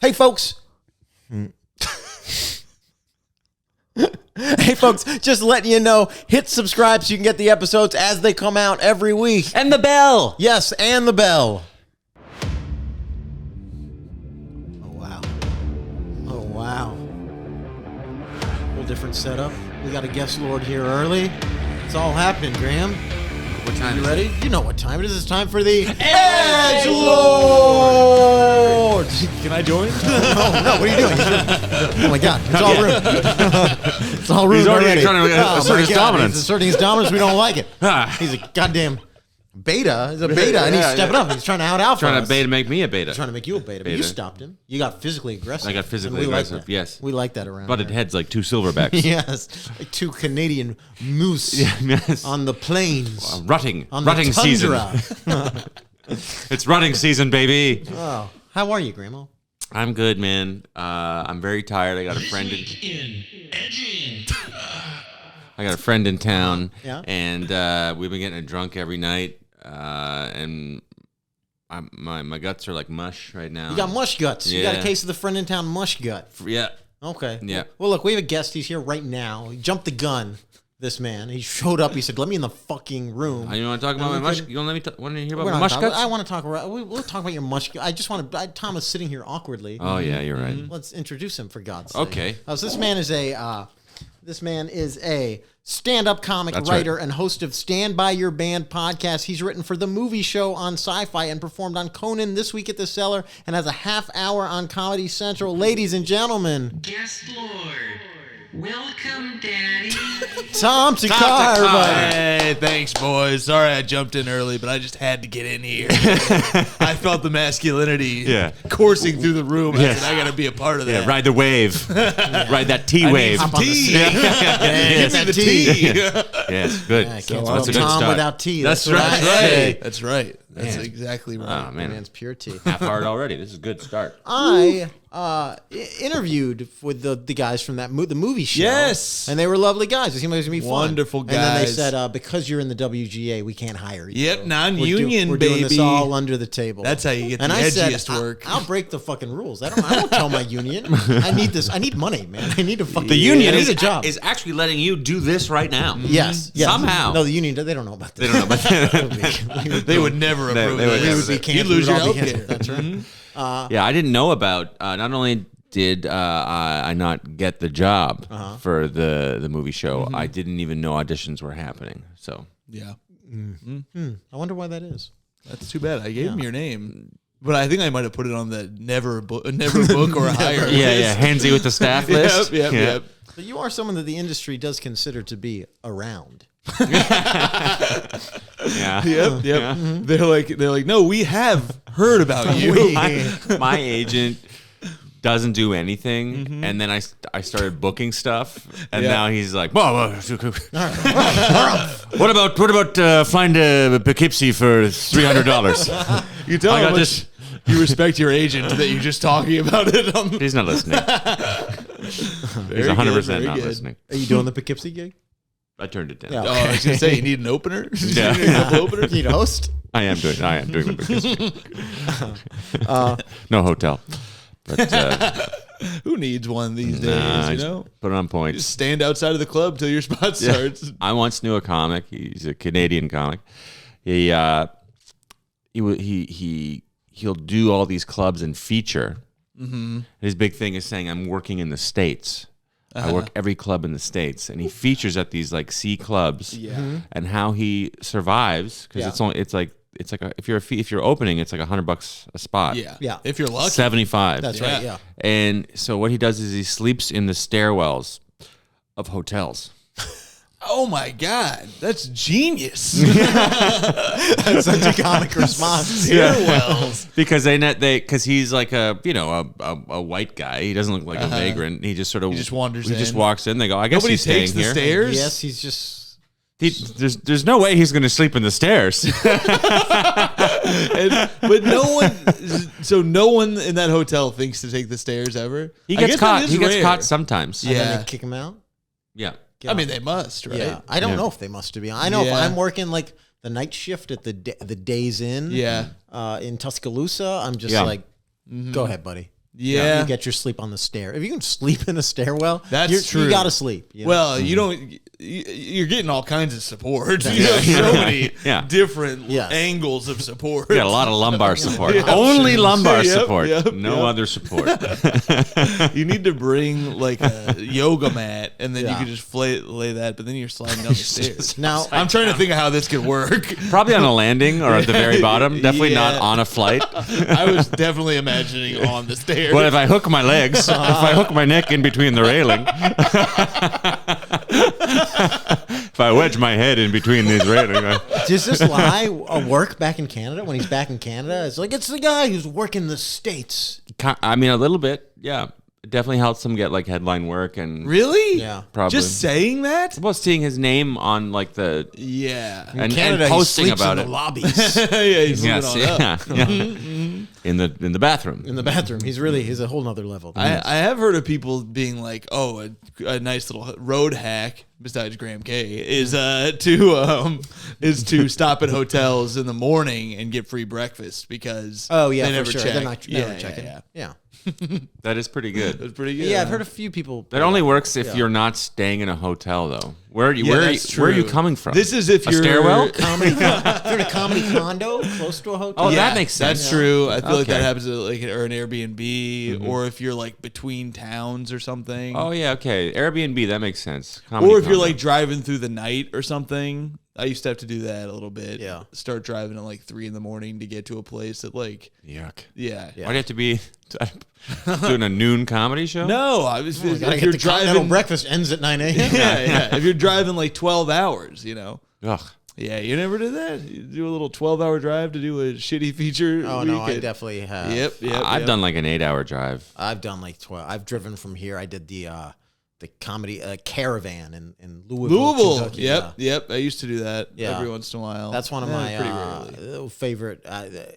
Hey, folks. Hey, folks, just letting you know, hit subscribe so you can get the episodes as they come out every week. And the bell. Yes, and the bell. Oh, wow. Whole different setup. We got a guest lord here early. It's all happening, Graham. What time You is ready? You know what time it is. It's time for the Edge Lords. Can I join? No, what are you doing? Oh my God, it's all rude. It's all rude. He's already already. trying to assert his dominance. He's asserting his dominance. We don't like it. He's a goddamn beta. He's a beta, and he's stepping up. He's trying to out-alpha Trying us. to beta make me a beta. He's trying to make you a beta, but you stopped him. You got physically aggressive. I got physically And we like aggressive, that. yes. We like that around Butted here. heads like two silverbacks. Yes, like two Canadian moose Yes. on the plains. Rutting. On Rutting the season. tundra. It's rutting season, baby. Oh, how are you, Grandma? I'm good, man. I'm very tired. I got a friend in town. Yeah. And we've been getting drunk every night. And my guts are like mush right now. You got mush guts. You got a Yeah. case of the friend in town mush gut. Yeah. Okay. Yeah. Well, look, we have a guest. He's here right now. He jumped the gun. This man. He showed up. He said, "Let me in the fucking room." You want to talk about my mush? You don't let me want to hear about We're my not mush talking- guts? I want to talk about. We'll talk about your mush. I just want to. Tom is sitting here awkwardly. Oh yeah, you're right. Let's introduce him for God's sake. Okay. So this man is a stand-up comic, That's writer, right. and host of Stand By Your Band podcast. He's written for The Movie Show on Sci-Fi and performed on Conan, This Week at the Cellar, and has a half hour on Comedy Central. Ladies and gentlemen, Guest Lord, welcome, Daddy. Tom Thakkar, everybody. Hey, thanks, boys. Sorry I jumped in early, but I just had to get in here. I felt the masculinity coursing through the room. I said, I got to be a part of that. Yeah, ride the wave. Ride that T wave. Hop on the Tea. stick. Yes. Give me the tea. Yes, good. I can't That's spell a good Tom start. without tea. That's what I right. say. That's right. That's Man. exactly right. Oh, man. Man's pure tea. Half hard already. This is a good start. I interviewed with the guys from the movie show. Yes. And they were lovely guys. It seemed like it was going to be fun. Wonderful And then they guys. said, because you're in the WGA, we can't hire you. Yep, We're non-union, we're doing this baby. all under the table. That's how you get and the I edgiest said, work. I'll break the fucking rules. I won't tell my union. I need this. I need money, man. I need to fucking. The union I need a job. is actually letting you do this right now. Yes. Somehow. No, the union. They don't know about this. They don't know about that. They would never approve they would this. never We would be You'd canceled. lose We'd your all be healthcare. canceled. That's right. Yeah, I didn't know about. Not only did I not get the job for the movie show, I didn't even know auditions were happening. So Yeah, I wonder why that is. that's too bad. I gave him your name, but I think I might have put it on the never book or hire. yeah, handsy with the staff list. Yep. But you are someone that the industry does consider to be around. Yeah. Yep. They're like, no, we have heard about you. My agent doesn't do anything, and then I started booking stuff, and now he's like, "Whoa, what about flying to Poughkeepsie for $300?" You tell I how got much this- you respect your agent that you're just talking about it. He's not listening. He's 100% not listening. Are you doing the Poughkeepsie gig? I turned it down. Yeah. Oh, I was gonna say you need an opener. Yeah. You need a couple openers. You need a host? I am doing the Poughkeepsie. No hotel. But Who needs one these days? I You just know, put it on just points. stand outside of the club till your spot starts. I once knew a comic. He's a Canadian comic. He'll do all these clubs and feature. Mm-hmm. His big thing is saying, "I'm working in the States. I work every club in the States," and he features at these like C clubs. And how he survives because it's like if you're opening, it's like $100 a spot. Yeah. If you're lucky. 75. That's right, yeah. And so what he does is he sleeps in the stairwells of hotels. Oh my God, that's genius. That's such a comic response. Stairwells. Because he's like a white guy. He doesn't look like a vagrant. He just sort of wanders He just in. walks in. They go, I guess Nobody he's staying takes the here. stairs. Yes, he's just... There's no way he's going to sleep in the stairs. But no one in that hotel thinks to take the stairs ever. He I gets guess caught. that is He gets rare. caught sometimes. And then Yeah. they kick him out? Yeah. I mean, they must, right? Yeah. I don't Yeah. know if they must be. I know if Yeah. I'm working like the night shift at the Days Inn Yeah. in Tuscaloosa, I'm just Yeah. like, go ahead, buddy. Yeah. You get your sleep on the stair. If you can sleep in a stairwell, That's true. You got to sleep. You know? Well, you don't. You're getting all kinds of support. You have so many different angles of support. You got a lot of lumbar support. Yeah. Only lumbar support. Yep, no other support. You need to bring like a yoga mat, and then you could just lay that. But then you're sliding down the stairs. Now I'm trying to think of how this could work. Probably on a landing or at the very bottom. Definitely not on a flight. I was definitely imagining on the stairs. But if I hook my legs, if I hook my neck in between the railing, if I wedge my head in between these railings. Does this lie work back in Canada when he's back in Canada? It's like, it's the guy who's working the States. I mean, a little bit, yeah. It definitely helps him get like headline work and really, yeah, probably just saying that. Well, seeing his name on like the in Canada, and posting he sleeps about in it. The lobbies. He's moving on up. In the bathroom. In the bathroom, he's a whole nother level. I have heard of people being like, "Oh, a nice little road hack." Besides Graham K, is to stop at hotels in the morning and get free breakfast because they never for sure. check. They're not never checking. Yeah. That is pretty good. That's pretty good. Yeah, I've heard a few people. That only works if you're not staying in a hotel, though. Where are you? That's Where are you true. coming from? This is if a you're stairwell. If you're in a comedy condo close to a hotel. Oh, that makes sense. That's true. I feel like that Okay. happens or an Airbnb, or if you're like between towns or something. Oh yeah, okay. Airbnb, that makes sense. Comedy Or if you're condo. like driving through the night or something. I used to have to do that a little bit. Yeah. Start driving at like 3 a.m. to get to a place that like. yuck. Yeah. Why do you have to be doing a noon comedy show? No, I was. Gotta if get you're the continental driving, breakfast ends at 9 a.m. yeah. If you're driving like 12 hours, Ugh. Yeah, you never did that. You do a little 12-hour drive to do a shitty feature. Oh no, I definitely have. Yep. I've done like an 8-hour drive. I've done like 12. I've driven from here. I did the comedy caravan in Louisville, Kentucky. Yep. I used to do that Yeah. every once in a while. That's one of pretty my rarely. favorite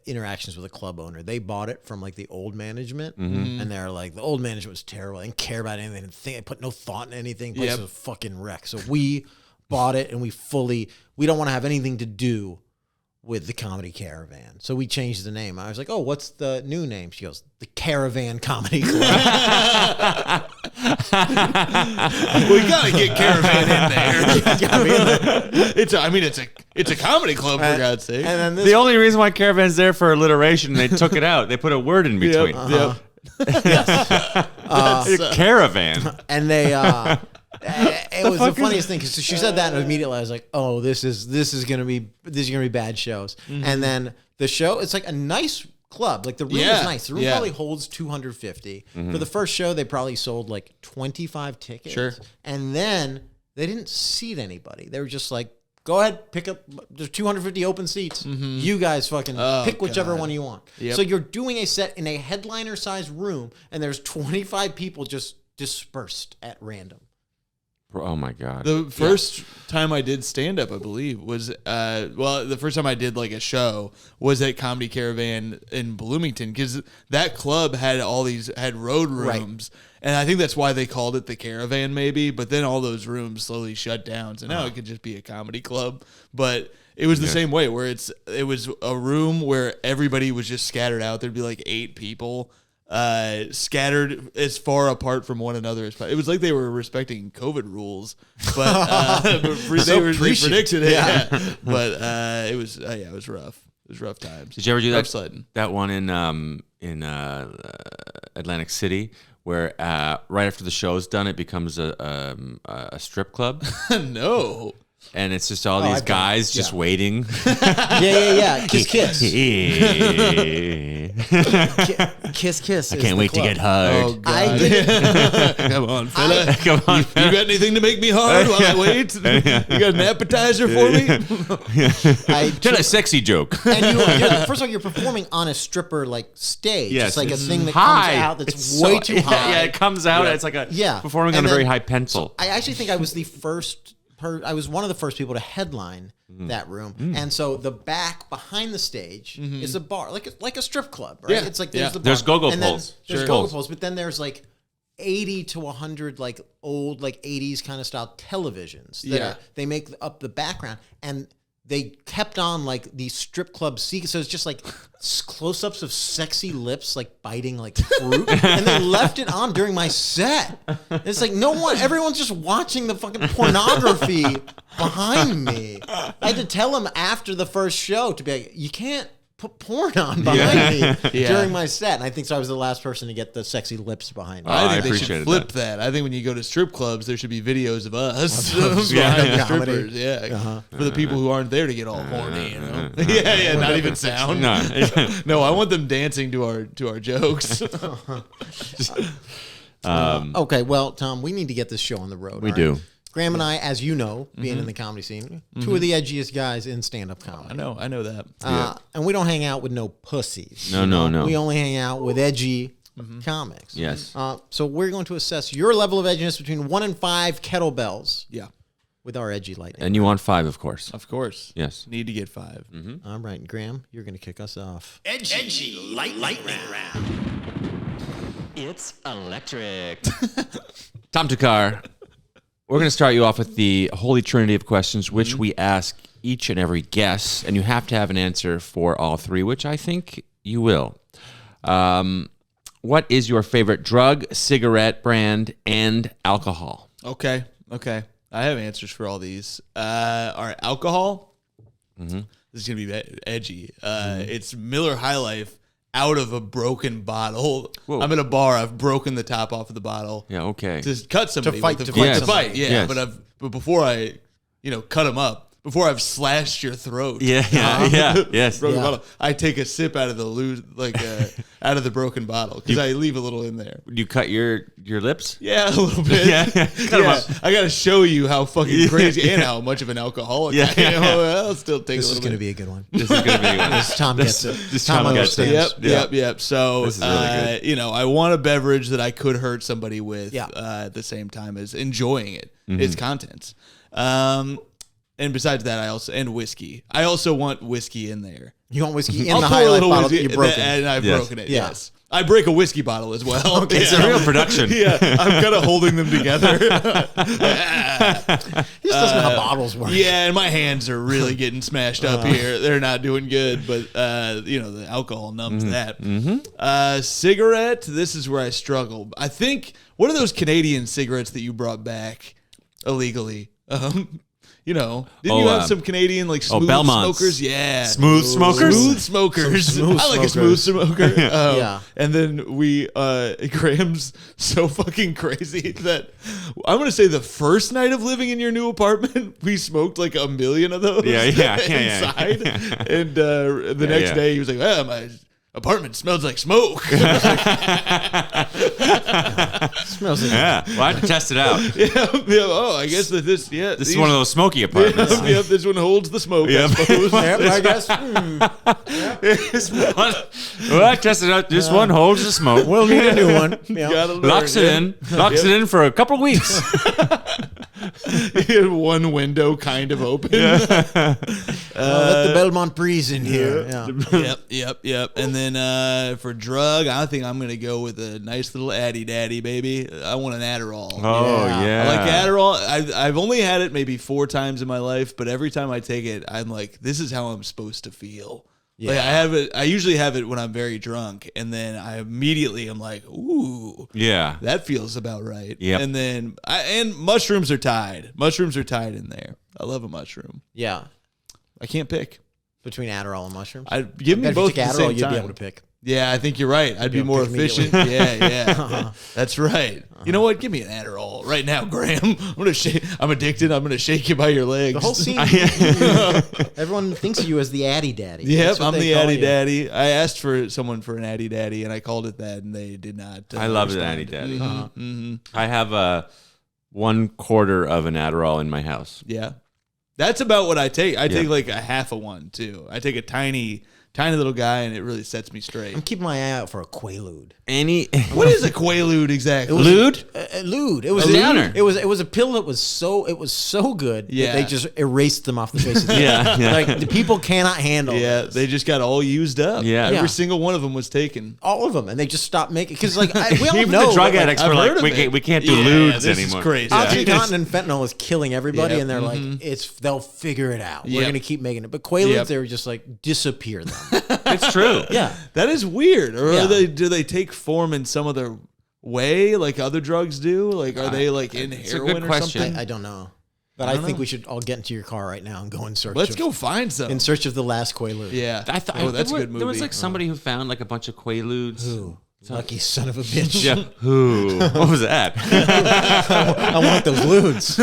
interactions with a club owner. They bought it from like the old management, Mm-hmm. and they're like, the old management was terrible. They didn't care about anything. They put no thought in anything. The place Yep. was a fucking wreck. So we bought it, and we don't want to have anything to do with the comedy caravan. So we changed the name. I was like, oh, what's the new name? She goes, the Caravan Comedy Club. We gotta get caravan in there. It's a comedy club for God's sake. And then The only reason why Caravan's there for alliteration, they took it out. They put a word in between. Yep. Caravan. And they it was the funniest thing because she said that, and immediately I was like, oh, this is gonna be bad shows. And then the show, it's like a nice club. Like the room is nice. The room probably holds 250. For the first show, they probably sold like 25 tickets. Sure. And then they didn't seat anybody. They were just like, go ahead, pick up. There's 250 open seats. You guys fucking pick whichever one you want. Yep. So you're doing a set in a headliner-sized room, and there's 25 people just dispersed at random. Oh my God. The first time I did stand up, I believe, was the first time I did like a show was at Comedy Caravan in Bloomington, because that club had road rooms, and I think that's why they called it the Caravan, maybe. But then all those rooms slowly shut down, so now it could just be a comedy club. But it was the same way, where it was a room where everybody was just scattered out. There'd be like 8 people. Scattered as far apart from one another as possible. It was like they were respecting COVID rules, but they predicted it. Yeah. But it was rough. It was rough times. Did you ever do rough sledding? that one in Atlantic City where right after the show's done, it becomes a strip club? No. And it's just all these guys just waiting. Yeah. Kiss. Kiss. I can't wait to get hard. Oh, God. I did. Come on, fella. Come on. You got anything to make me hard while I wait? You got an appetizer for me? Tell a sexy joke. And first of all, you're performing on a stripper like stage. Yes, it's like a it's thing that high. comes out that's It's way so- too high. Yeah, it comes out. It's like performing on And a very then- high pencil. I actually think I was the first. I was one of the first people to headline that room, and so the back behind the stage is a bar, like a strip club, right? Yeah. It's like there's the bar, There's go-go and then poles. There's Sure. go-go poles, but then there's like 80 to 100 like old like 80s kind of style televisions that they make up the background, and they kept on like these strip club sequences. So it's just like close-ups of sexy lips, like biting like fruit, and they left it on during my set. It's like everyone's just watching the fucking pornography behind me. I had to tell them after the first show to be like, you can't put porn on behind me during my set. And I think so. I was the last person to get the sexy lips behind me. I think they should flip that. I think when you go to strip clubs, there should be videos of us behind the strippers. Yeah, for the people who aren't there to get all horny. You know? Not even sound. No, I want them dancing to our jokes. Okay, well, Tom, we need to get this show on the road. We do. Graham and I, as you know, being in the comedy scene, two of the edgiest guys in stand-up comedy. I know that. And we don't hang out with no pussies. No. We only hang out with edgy comics. Yes. So we're going to assess your level of edginess between 1 and 5 kettlebells. Yeah. With our edgy lightning. And you want 5, of course. Of course. Yes. Need to get 5. All right, Graham, you're going to kick us off. Edgy lightning round. It's electric. Tom Thakkar, we're going to start you off with the holy trinity of questions, which we ask each and every guest, and you have to have an answer for all 3, which I think you will. What is your favorite drug, cigarette brand, and alcohol? Okay. I have answers for all these. All right, alcohol. This is going to be edgy. It's Miller High Life out of a broken bottle. Whoa. I'm at a bar. I've broken the top off of the bottle. Yeah, okay. To cut somebody. fight with somebody. to fight. Yeah, Yes. but before I, cut them up, before I've slashed your throat. Yes. Broken bottle. I take a sip out of the out of the broken bottle because I leave a little in there. You cut your lips? Yeah, a little bit. Cut 'em up. I got to show you how fucking crazy and how much of an alcoholic I am. I'll still take This a is little going to bit. be a good one. This is going to be one. Tom gets it. This Tom Tom gets it. understands. Yep. So, This is really good. I want a beverage that I could hurt somebody with Yeah. at the same time as enjoying it, its contents. And besides that, and whiskey. I also want whiskey in there. You want whiskey in I'll the pour a highlight little bottle that whiskey, you broke. and I've Yes. broken it. Yeah. Yes, I break a whiskey bottle as well. Okay, It's a real production. Yeah, I'm kind of holding them together. He just doesn't know how bottles work. Yeah, and my hands are really getting smashed up here. They're not doing good, but the alcohol numbs that. Cigarette, this is where I struggle. I think, what are those Canadian cigarettes that you brought back illegally? Didn't you have some Canadian smooth Belmonts. smokers? Yeah. Smooth smokers? Smooth smokers. Smooth I like a smooth smokers. smoker. Yeah. And then Graham's so fucking crazy that I'm going to say the first night of living in your new apartment, we smoked like 1 million of those Yeah. inside. And the next day he was like, my apartment smells like smoke. Smells like Yeah. Well, I had to test it out. Oh, I guess that this Is one of those smoky apartments. Yep, this one holds the smoke, I suppose. Yep, I guess. This one, well, I tested out. This one holds the smoke. We'll need a new one. Yeah. Gotta learn, Locks it in. Locks it in for a couple of weeks. One window kind of open. Let the Belmont breeze in here. Yeah. Yep. And then for drug, I think I'm gonna go with a nice little Addy Daddy, baby. I want an Adderall. Oh, yeah. I like Adderall. I've only had it maybe 4 times in my life, but every time I take it, I'm like, this is how I'm supposed to feel. Yeah. Like I usually have it when I'm very drunk, and then I immediately am like, ooh, Yeah. that feels about right. Yep. And then and mushrooms are tied. Mushrooms are tied in there. I love a mushroom. Yeah. I can't pick. Between Adderall and mushrooms. Give me Bet if both you at took the Adderall, same you'd time. be able to pick. Yeah, I think you're right. I'd be You'll more pick efficient. immediately. Yeah. That's right. You know what? Give me an Adderall right now, Graham. I'm addicted. I'm gonna shake you by your legs. The whole scene. Everyone thinks of you as the Addy Daddy. Yep, That's what I'm they the call Addy you. Daddy. I asked for someone for an Addy Daddy, and I called it that, and they did not. I love the respond. Addy Daddy. Mhm. I have a 1/4 of an Adderall in my house. Yeah, that's about what I take. I take like a half of one too. I take a tiny little guy, and it really sets me straight. I'm keeping my eye out for a Quaalude. Any What is a Quaalude exactly? lewd? lewd. It was A downer. It was a pill that was so good that they just erased them off the face of the earth. Yeah. Like the people cannot handle. Yeah, this. they just got all used up. Yeah. Every Yeah. single one of them was taken. All of them, and they just stopped making because like we all Even know the drug that, like, addicts I've were heard like, of it. we can't do Yeah, lewds this anymore. is crazy. OxyContin and fentanyl is killing everybody, Yep. and they're like, they'll figure it out. We're Yep. gonna keep making it. But Quaaludes, Yep. they were just like disappear them. It's true. Yeah, That is weird. Or Yeah. do they take form in some other way like other drugs do? Like are they like in it's a heroin good or question. something? I don't know, but I think we should all get into your car right now and go in search. Let's of, go find some. in search of the last Quaalude. Yeah. That's that's a good movie. There was like somebody who found like a bunch of Quaaludes. Ooh, lucky son of a bitch. Yeah. Who? What was that? I want those lewds.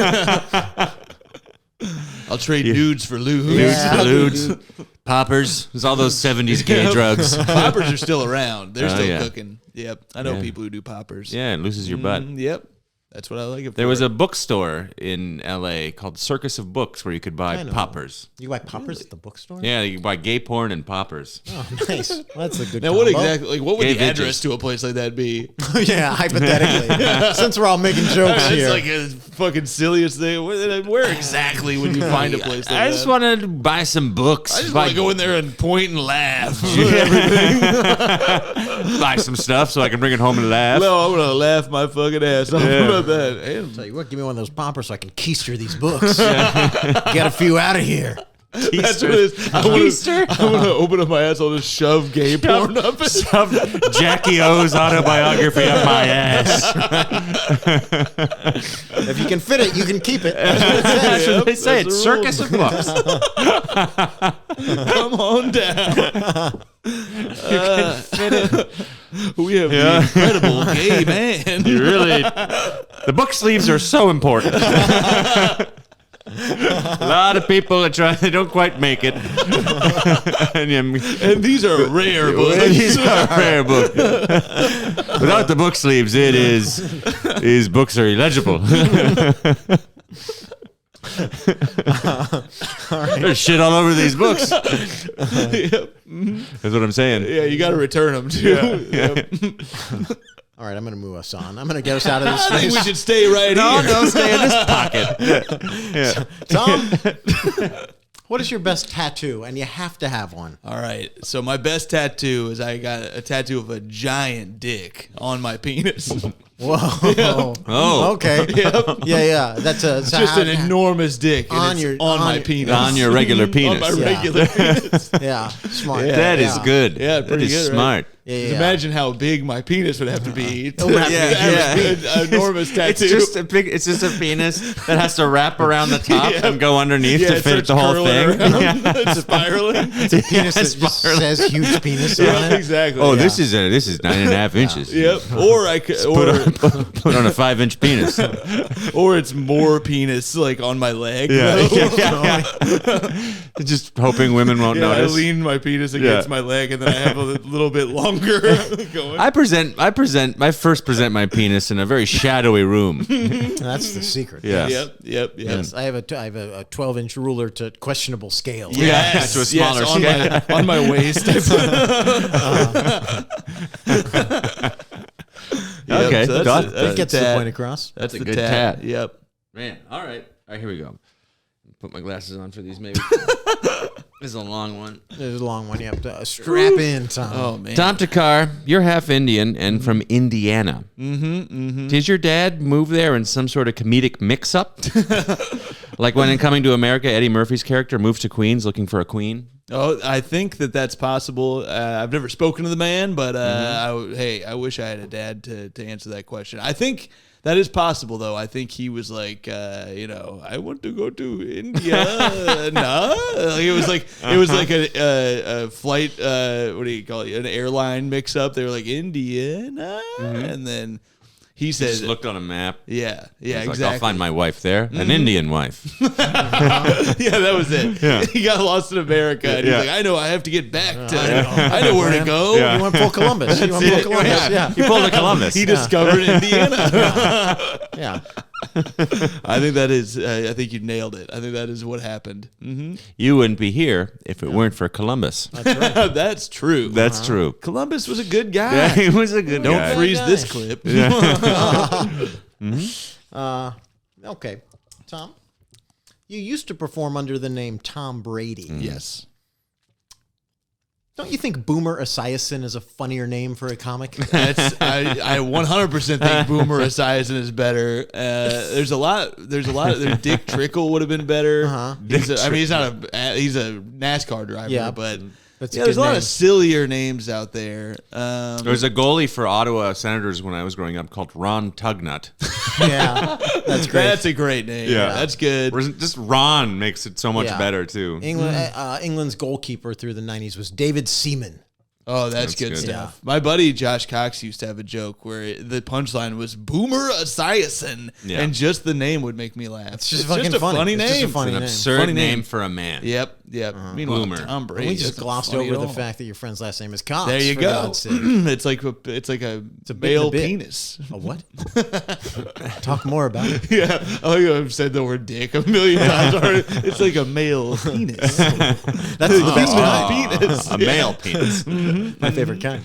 I'll trade nudes for lewd. Lewds. Poppers. It was all those 70s gay drugs. Poppers are still around. They're still yeah. cooking. Yep. I know Yeah. people who do poppers. Yeah, it loses your butt. Yep. That's what I like it for. There was a bookstore in LA called Circus of Books where you could buy I know. poppers. You buy poppers at the bookstore? Yeah, you could buy gay porn and poppers. Oh, nice. Well, that's a good. Now, what combo. exactly? Like, what would Gay the vintage. address to a place like that be? Yeah, hypothetically. Since we're all making jokes here. It's like a fucking silliest thing. Where exactly would you find a place like I that? just want to buy some books. I just buy, want to go in there and point and laugh. buy some stuff so I can bring it home and laugh. No, I'm gonna laugh my fucking ass off about that. And Tell you what, give me one of those poppers so I can keister these books. Get a few out of here. that's what it is. I want to open up my ass. I'll just shove gay porn up it. Shove Jackie O's autobiography up my ass. If you can fit it, you can keep it. That's what they say. that's It's the Circus of Books. Come on down. We have Yeah. the incredible gay man. You really, the book sleeves are so important. A lot of people that try, they don't quite make it. And these are rare books. These are rare books. Without the book sleeves, these books are illegible. There's shit all over these books. Yep. That's what I'm saying. Yeah, you got to return them too. Yep. All right, I'm going to move us on. I'm going to get us out of this I think we space. should stay right No, here. don't stay in this pocket. Yeah. Tom, what is your best tattoo? And you have to have one. All right. So my best tattoo is I got a tattoo of a giant dick on my penis. Whoa. Oh. Okay. Yeah. That's a Just an enormous dick and On it's your- on on my your- penis. On your regular On penis. my Yeah. regular penis. Yeah, smart. That is good. Yeah, that pretty is good, right? smart. Yeah. Just imagine how big my penis would have to be to would have to be have an enormous tattoo. It's just a penis that has to wrap around the top and go underneath Yeah, to it fit starts the whole curling thing. around. It's spiraling. It's a penis that just says huge penis on Yeah, it. exactly. Oh, yeah. this is 9.5 inches. Yep. Or I could, Put on a 5-inch penis. or it's more penis like on my leg. Yeah, though. yeah. Just hoping women won't Yeah, I notice. lean my penis against Yeah. my leg, and then I have a little bit longer going. I first present my penis in a very shadowy room. That's the secret. Yeah. Yep. Yes, I have a 12-inch ruler to questionable scale. Yeah, to a smaller scale. on my waist. Okay, so got that's that. That gets the tat. point across. That's a the good tat. tat. Yep. Man, all right, here we go. Put my glasses on for these, maybe. This is a long one. There's a long one. You have to strap in, Tom. Oh man. Tom Thakkar, you're half Indian and from Indiana. Mm-hmm. Did your dad move there in some sort of comedic mix-up? Like when in Coming to America, Eddie Murphy's character moved to Queens looking for a queen? Oh, I think that's possible. I've never spoken to the man, but I wish I had a dad to answer that question. I think that is possible, though. I think he was like, I want to go to India. Nah, like, it was like a flight. What do you call it? An airline mix-up. They were like Indiana, and then he He said, just looked on a map. "Yeah, He's like, exactly." I'll find my wife there, an Indian wife. Yeah, that was it. Yeah. He got lost in America, and he's Yeah. like, I know I have to get back to. I know where to go. Yeah. You went full Columbus. You went full Columbus. Yeah. You pulled a Columbus. He discovered Indiana. Yeah. I think that is. I think you nailed it. I think that is what happened. Mm-hmm. You wouldn't be here if it weren't for Columbus. That's true. That's true. Columbus was a good guy. Yeah, he was a good Don't guy. freeze guy. this clip. Okay, Tom. You used to perform under the name Tom Brady. Yes. Don't you think Boomer Esiason is a funnier name for a comic? I 100% think Boomer Esiason is better. There's a lot. Dick Trickle would have been better. He's a NASCAR driver, but there's a lot of sillier names out there. There was a goalie for Ottawa Senators when I was growing up called Ron Tugnut. Yeah, that's great. That's a great name. Yeah, that's good. Just Ron makes it so much better too. England's goalkeeper through the 90s was David Seaman. Oh, that's good stuff. My buddy Josh Cox used to have a joke where the punchline was Boomer Esiason, and just the name would make me laugh. It's just a funny name. It's an absurd name for a man. Yep. Meanwhile, Boomer. Tom Brady. We just glossed over the fact that your friend's last name is Cox. There you go. It's like a male penis. A what? Talk more about it. Yeah. Oh, I've said the word dick a million times already. It's like a male penis. That's the best kind. Penis. A male penis. My favorite kind.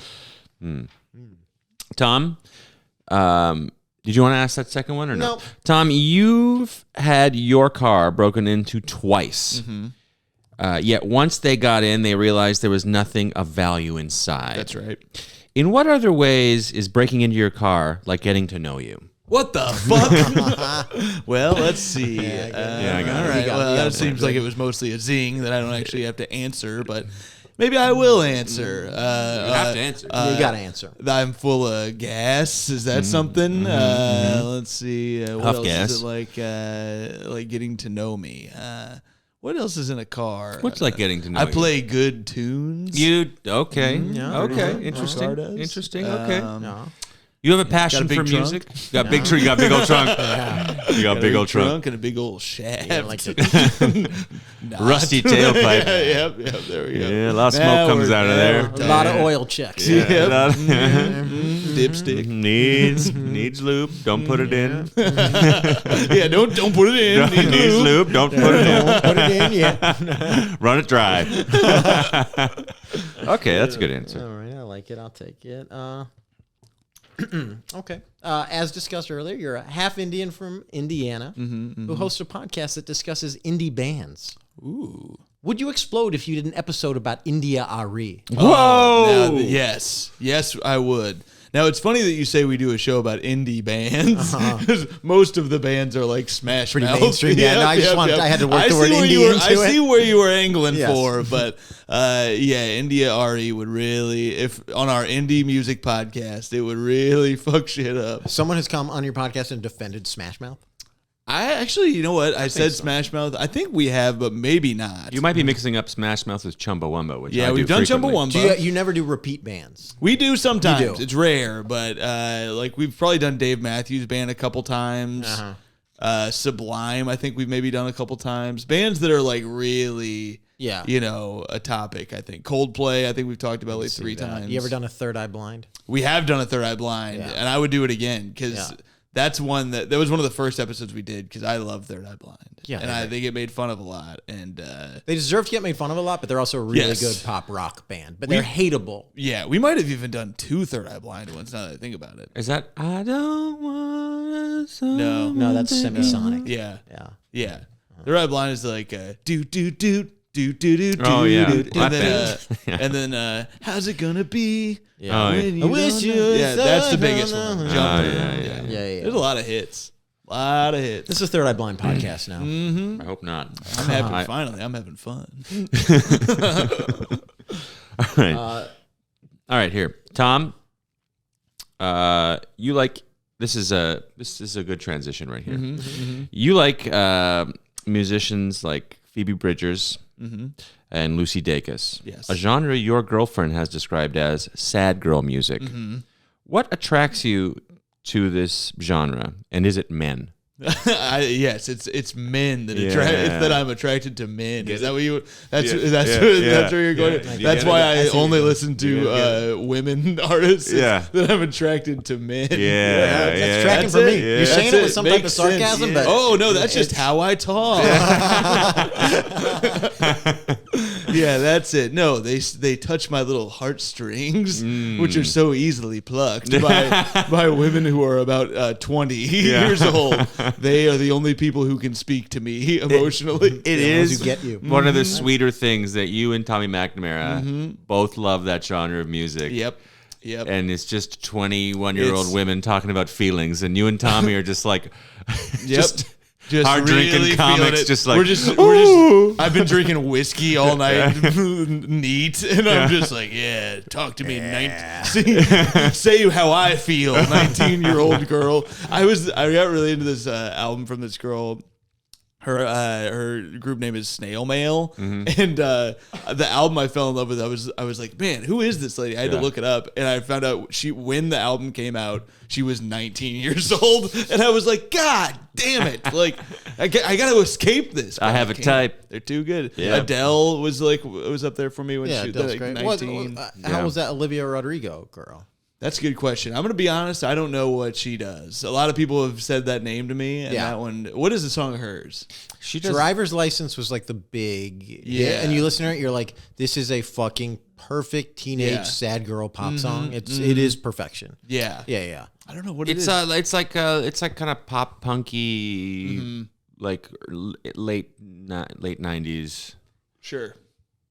Tom, did you want to ask that second one or no? No. Tom, you've had your car broken into twice. Yet once they got in, they realized there was nothing of value inside. That's right. In what other ways is breaking into your car like getting to know you? What the fuck? Well, let's see. I got it. All right. Well, it seems like it was mostly a zing that I don't actually have to answer, but maybe I will answer. You have to answer. You got to answer. I'm full of gas. Is that something? Let's see. What Huff else gas. is it like getting to know me? What else is in a car? What's like getting to know you? I play good tunes. Okay. Yeah, Okay. Interesting. Car does. Interesting. Okay. No. You have a passion big for trunk? music? You got big trunk. You got big old trunk. You got big old trunk. and a big old shaft. Yeah, like Rusty tailpipe. Yep, there we go. Yeah, a lot of smoke comes out of there. a lot of oil checks. Yeah. Dipstick. Needs lube. Don't put it in. Yeah, don't put it in. Needs lube. Don't put it in. Don't put it in yet. Run it dry. Okay, that's a good answer. All right, I like it. I'll take it. Okay. As discussed earlier, you're a half Indian from Indiana who hosts a podcast that discusses indie bands. Ooh. Would you explode if you did an episode about India Ari? Whoa! Yes, I would. Now, it's funny that you say we do a show about indie bands, because most of the bands are like Smash Pretty Mouth. mainstream. Yeah, no, I had to work the word indie into it. I see where you were angling Yes. for, but India Ari would really, if on our indie music podcast, it would really fuck shit up. Someone has come on your podcast and defended Smash Mouth? I actually, you know what? I said Smash Mouth. I think we have, but maybe not. You might be mixing up Smash Mouth with Chumbawamba, which I we've do done frequently. Chumbawamba. You never do repeat bands? We do sometimes. You do. It's rare, but like we've probably done Dave Matthews Band a couple times. Sublime, I think we've maybe done a couple times. Bands that are like really, a topic. I think Coldplay. I think we've talked about like 3 times. You ever done a Third Eye Blind? We have done a Third Eye Blind, and I would do it again because that's one that was one of the first episodes we did because I love Third Eye Blind. Yeah, and they get made fun of a lot, and they deserve to get made fun of a lot, but they're also a really good pop rock band. But they're hateable. Yeah, we might have even done 2 Third Eye Blind ones. Now that I think about it, Is that I don't want to? No, that's Semisonic. Yeah. Third Eye Blind is like do do do do do do do. Oh, yeah. And then how's it gonna be? Yeah. When I wish you that's the biggest one. Yeah, Jump. yeah. There's a lot of hits. This is Third Eye Blind podcast now. I hope not. I'm happy. Finally, I'm having fun. All right. All right, here. Tom, you like this is a good transition right here. You like musicians like Phoebe Bridgers and Lucy Dacus. Yes. A genre your girlfriend has described as sad girl music. What attracts you to this genre, and is it men? Yes, it's men that Yeah. it's that I'm attracted to men. Is that what you? That's Yeah. that's where you're going. Yeah. That's Yeah. why I I see only where listen to women artists. Yeah. That I'm attracted to men. That's tracking for me. You're saying it with some type of sarcasm, but oh no, that's just how I talk. Yeah, that's it. No, they touch my little heartstrings, which are so easily plucked by women who are about 20 years old. They are the only people who can speak to me emotionally. It is who get you. one of the sweeter things that you and Tommy McNamara both love that genre of music. Yep. And it's just 21-year-old women talking about feelings, and you and Tommy are just like, just hard really drinking comics, just like we're just. I've been drinking whiskey all night, neat, and I'm just like, yeah, talk to me, say how I feel, 19-year-old girl. I got really into this album from this girl. Her group name is Snail Mail, and the album I fell in love with, I was like, man, who is this lady? I had to look it up, and I found out when the album came out, she was 19 years old, and I was like, God damn it! Like, I got to escape this. I have a type. They're too good. Yeah. Adele was up there for me when she was Adele's like great. 19. How was that Olivia Rodrigo girl? That's a good question. I'm going to be honest. I don't know what she does. A lot of people have said that name to me. And that one, what is the song of hers? She does. Driver's License was like the big, Yeah. And you listen to it, you're like, this is a fucking perfect teenage sad girl pop song. It is perfection. Yeah. Yeah. I don't know what it is. It's like kind of pop punky, like late 90s. Sure.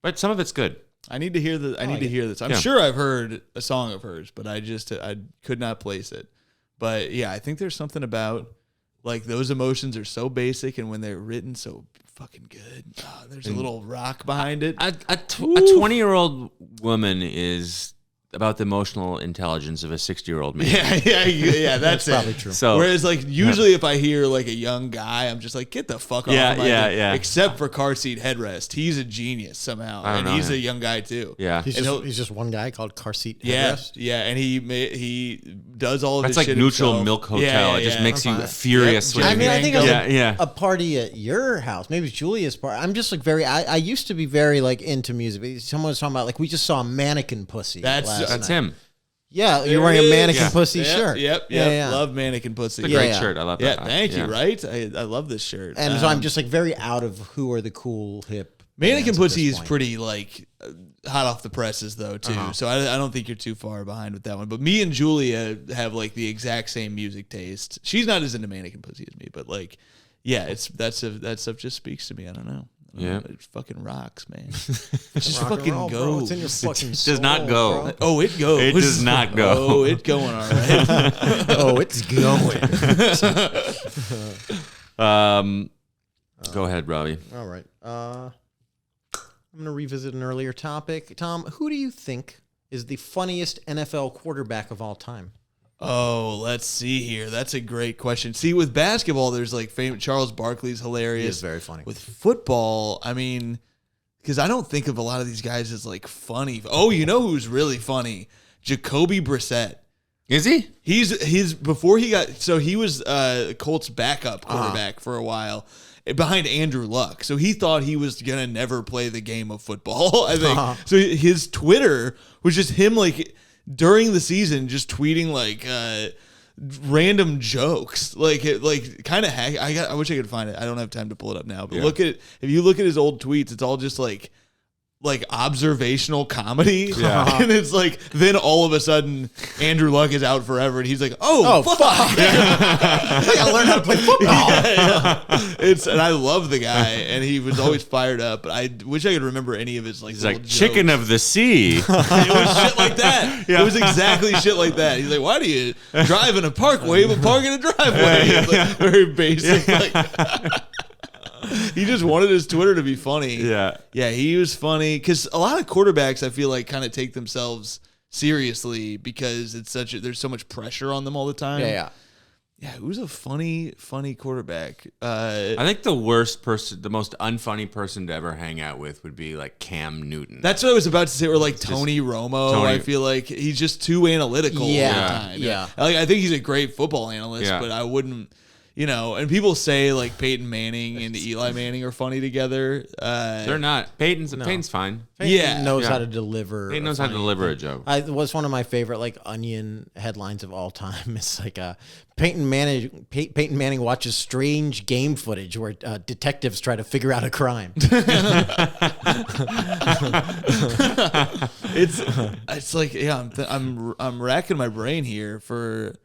But some of it's good. I need to hear this. I'm sure I've heard a song of hers, but I could not place it. But yeah, I think there's something about like those emotions are so basic, and when they're written so fucking good, there's a little rock behind it. A 20-year-old woman is about the emotional intelligence of a 60-year-old man. Yeah. That's probably true. So, whereas like usually if I hear like a young guy, I'm just like, get the fuck off. of my thing. Yeah. Except for Car Seat Headrest, he's a genius somehow, and he's a young guy too. Yeah. He's just one guy called Car Seat Yeah, Headrest. yeah, and he does all of That's his like shit Neutral himself. Milk Hotel. Yeah, It just yeah. makes you I'm fine. furious. Yep. when I you- mean, I think it was Yeah. a party at your house. Maybe it's Julia's party. I'm just like very. I used to be very like into music. Someone was talking about like we just saw Mannequin Pussy. That's That's night. him. Yeah, you're wearing a Mannequin Yeah. Pussy shirt. Yep. Yeah. Love Mannequin Pussy. It's a great Yeah. shirt. I love Yeah, that. thank you. Right, I love this shirt. And so I'm just like very out of who are the cool hip. Mannequin bands at Pussy this is point. pretty like hot off the presses though too. So I don't think you're too far behind with that one. But me and Julia have like the exact same music taste. She's not as into Mannequin Pussy as me, but like, yeah, that stuff just speaks to me. I don't know. Yeah. It fucking rocks, man. It just Rock and fucking roll, goes. bro. It's in your fucking It does not go. bro. Oh, it goes. It does not go. Oh, it's going all right. Oh, it's going. Go ahead, Robbie. All right. I'm going to revisit an earlier topic. Tom, who do you think is the funniest NFL quarterback of all time? Oh, let's see here. That's a great question. See, with basketball, there's like famous Charles Barkley's hilarious. He is very funny. With football, I mean, because I don't think of a lot of these guys as like funny. Oh, you know who's really funny? Jacoby Brissett. Is he? He was Colts backup quarterback for a while behind Andrew Luck. So he thought he was gonna never play the game of football, I think. So his Twitter was just him like during the season just tweeting like random jokes, like kind of hack. I wish I could find it. I don't have time to pull it up now, but if you look at his old tweets, it's all just like observational comedy. Yeah. And it's like then all of a sudden Andrew Luck is out forever and he's like, oh fuck. I got to learn how to play football. And I love the guy and he was always fired up, but I wish I could remember any of his like He's little like chicken jokes. of the sea. It was shit like that. It was exactly shit like that. He's like, why do you drive in a parkway but park in a driveway? It's like very basic. Like, he just wanted his Twitter to be funny. Yeah. Yeah, he was funny because a lot of quarterbacks I feel like kind of take themselves seriously because there's so much pressure on them all the time. Yeah. Yeah, who's a funny quarterback? I think the worst person, the most unfunny person to ever hang out with would be like Cam Newton. That's what I was about to say. Or like Tony Romo. Tony. I feel like he's just too analytical all the Yeah, time. yeah. Like, I think he's a great football analyst, Yeah. but I wouldn't. you know, and people say like Peyton Manning and Eli Manning are funny together. They're not. Peyton's fine. Peyton knows Yeah. how to deliver. Peyton knows how to deliver a joke. What's one of my favorite like Onion headlines of all time? It's like Peyton Manning watches strange game footage where detectives try to figure out a crime. It's like, yeah, I'm racking my brain here for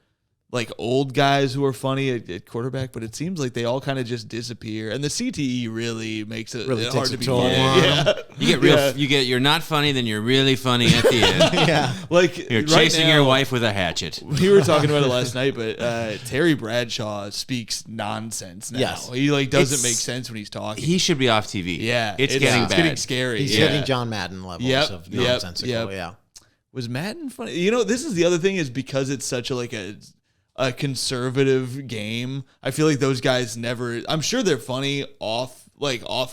like old guys who are funny at quarterback, but it seems like they all kind of just disappear, and the CTE really makes it Really hard takes to a be toll funny. on Yeah. You get you're not funny, then you're really funny at the end. Yeah. Like You're right chasing now, your wife with a hatchet. We were talking about it last night, but Terry Bradshaw speaks nonsense now. Yes. He like doesn't It's- make sense when he's talking. He should be off TV. yeah, it's getting bad. getting scary. He's yeah. hitting John Madden levels Yep, of yep, nonsensical. yep. Yeah. Was Madden funny? You know, this is the other thing is because it's such a conservative game. I feel like those guys never. I'm sure they're funny off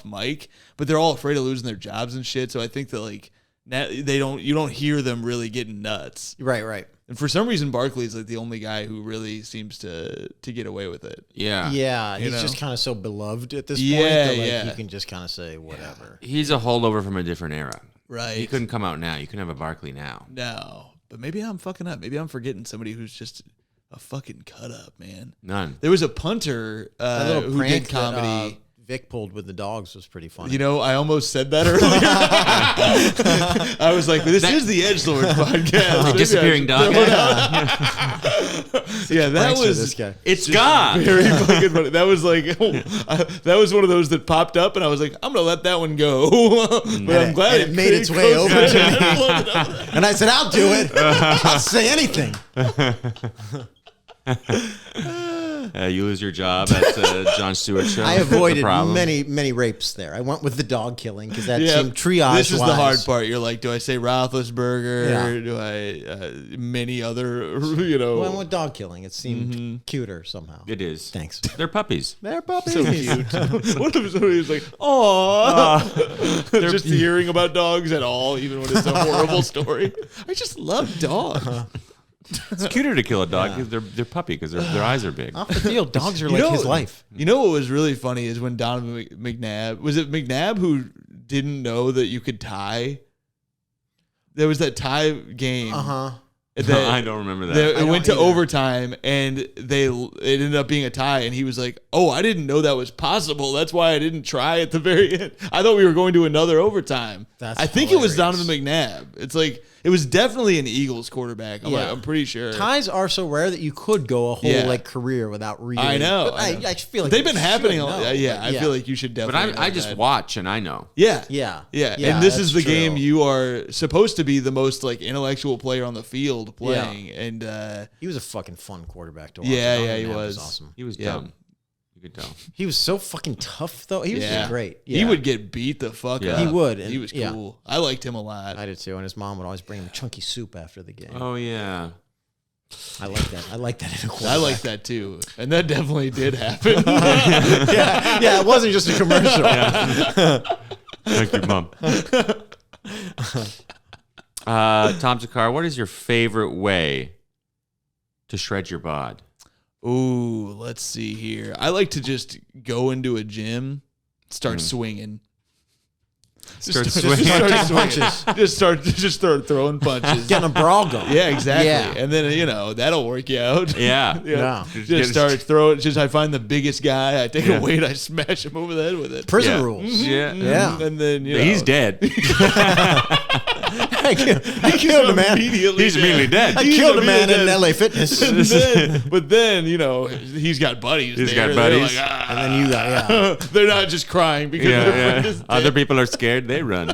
mic, but they're all afraid of losing their jobs and shit. So I think that like you don't hear them really getting nuts. Right. And for some reason, Barkley's like the only guy who really seems to get away with it. Yeah. Yeah, he's know? just kind of so beloved at this Yeah, point that like yeah. you can just kind of say whatever. He's a holdover from a different era. Right. He couldn't come out now. You couldn't have a Barkley now. No, but maybe I'm fucking up. Maybe I'm forgetting somebody who's just a fucking cut up, man. None. There was a punter That little who prank did comedy. that Vic pulled with the dogs was pretty funny. You know, I almost said that earlier. I was like, "This is the Edgelord podcast." Disappearing dog. Yeah, that Prankster, was this guy. It's gone. very fucking funny. That was like, that was one of those that popped up, and I was like, "I'm gonna let that one go." But I'm glad and it made its way over to me. And I said, I'll do it. I'll say anything. You lose your job at Jon Stewart show. I avoided No problem. many rapes there. I went with the dog killing because that Yeah, seemed triage. this is the hard part. You're like, do I say Roethlisberger? Yeah. Or do I many other? You know, I went with dog killing. It seemed cuter somehow. It is. Thanks. They're puppies. They're puppies. so cute. What if somebody was like, "Oh," just hearing about dogs at all, even when it's a horrible story. I just love dogs. It's cuter to kill a dog because they're puppy because their eyes are big. Off the field, dogs are like his life. You know what was really funny is when Donovan McNabb, was it McNabb who didn't know that you could tie? There was that tie game. I don't remember that. It went to either. overtime, and it ended up being a tie. And he was like, "Oh, I didn't know that was possible. That's why I didn't try at the very end. I thought we were going to another overtime." That's I think it was hilarious. Donovan McNabb. It's like it was definitely an Eagles quarterback. I'm pretty sure. Ties are so rare that you could go a whole Yeah. like career without reading. I know. But I feel like they've you been happening. should know. Yeah, I feel like you should but definitely. I know just that. watch and I know. Yeah. Yeah. Yeah, Yeah, and this is that's the game true. you are supposed to be the most like intellectual player on the field playing, and He was a fucking fun quarterback to watch. Yeah, Donovan he McNabb was. awesome. He was Yeah. dumb. You could tell. He was so fucking tough though. He was just great. He Yeah. would get beat the fuck Yeah. up. He would, He and- was yeah. cool. I liked him a lot. I did too, and his mom would always bring him chunky soup after the game. Oh yeah. I like that. I like that in a quarterback. I like that too, and that definitely did happen. Yeah, it wasn't just a commercial. Thank you, Mom. Tom Thakkar, what is your favorite way to shred your bod? Ooh, let's see here. I like to just go into a gym, start swinging. Start Just swinging. start swinging. Just start throwing punches. Getting a brawl going. Yeah, exactly. Yeah. And then that'll work you out. Yeah. Yeah. Just start throwing. Just I find the biggest guy. I take a weight. I smash him over the head with it. Prison Yeah. rules. Yeah. Yeah. And then He's dead. I killed a man. He's immediately dead. I killed a man in dead. LA Fitness. But then he's got buddies. He's there. got They're buddies. like, And then you got they're not just crying because their friend is dead. Other people are scared. They run.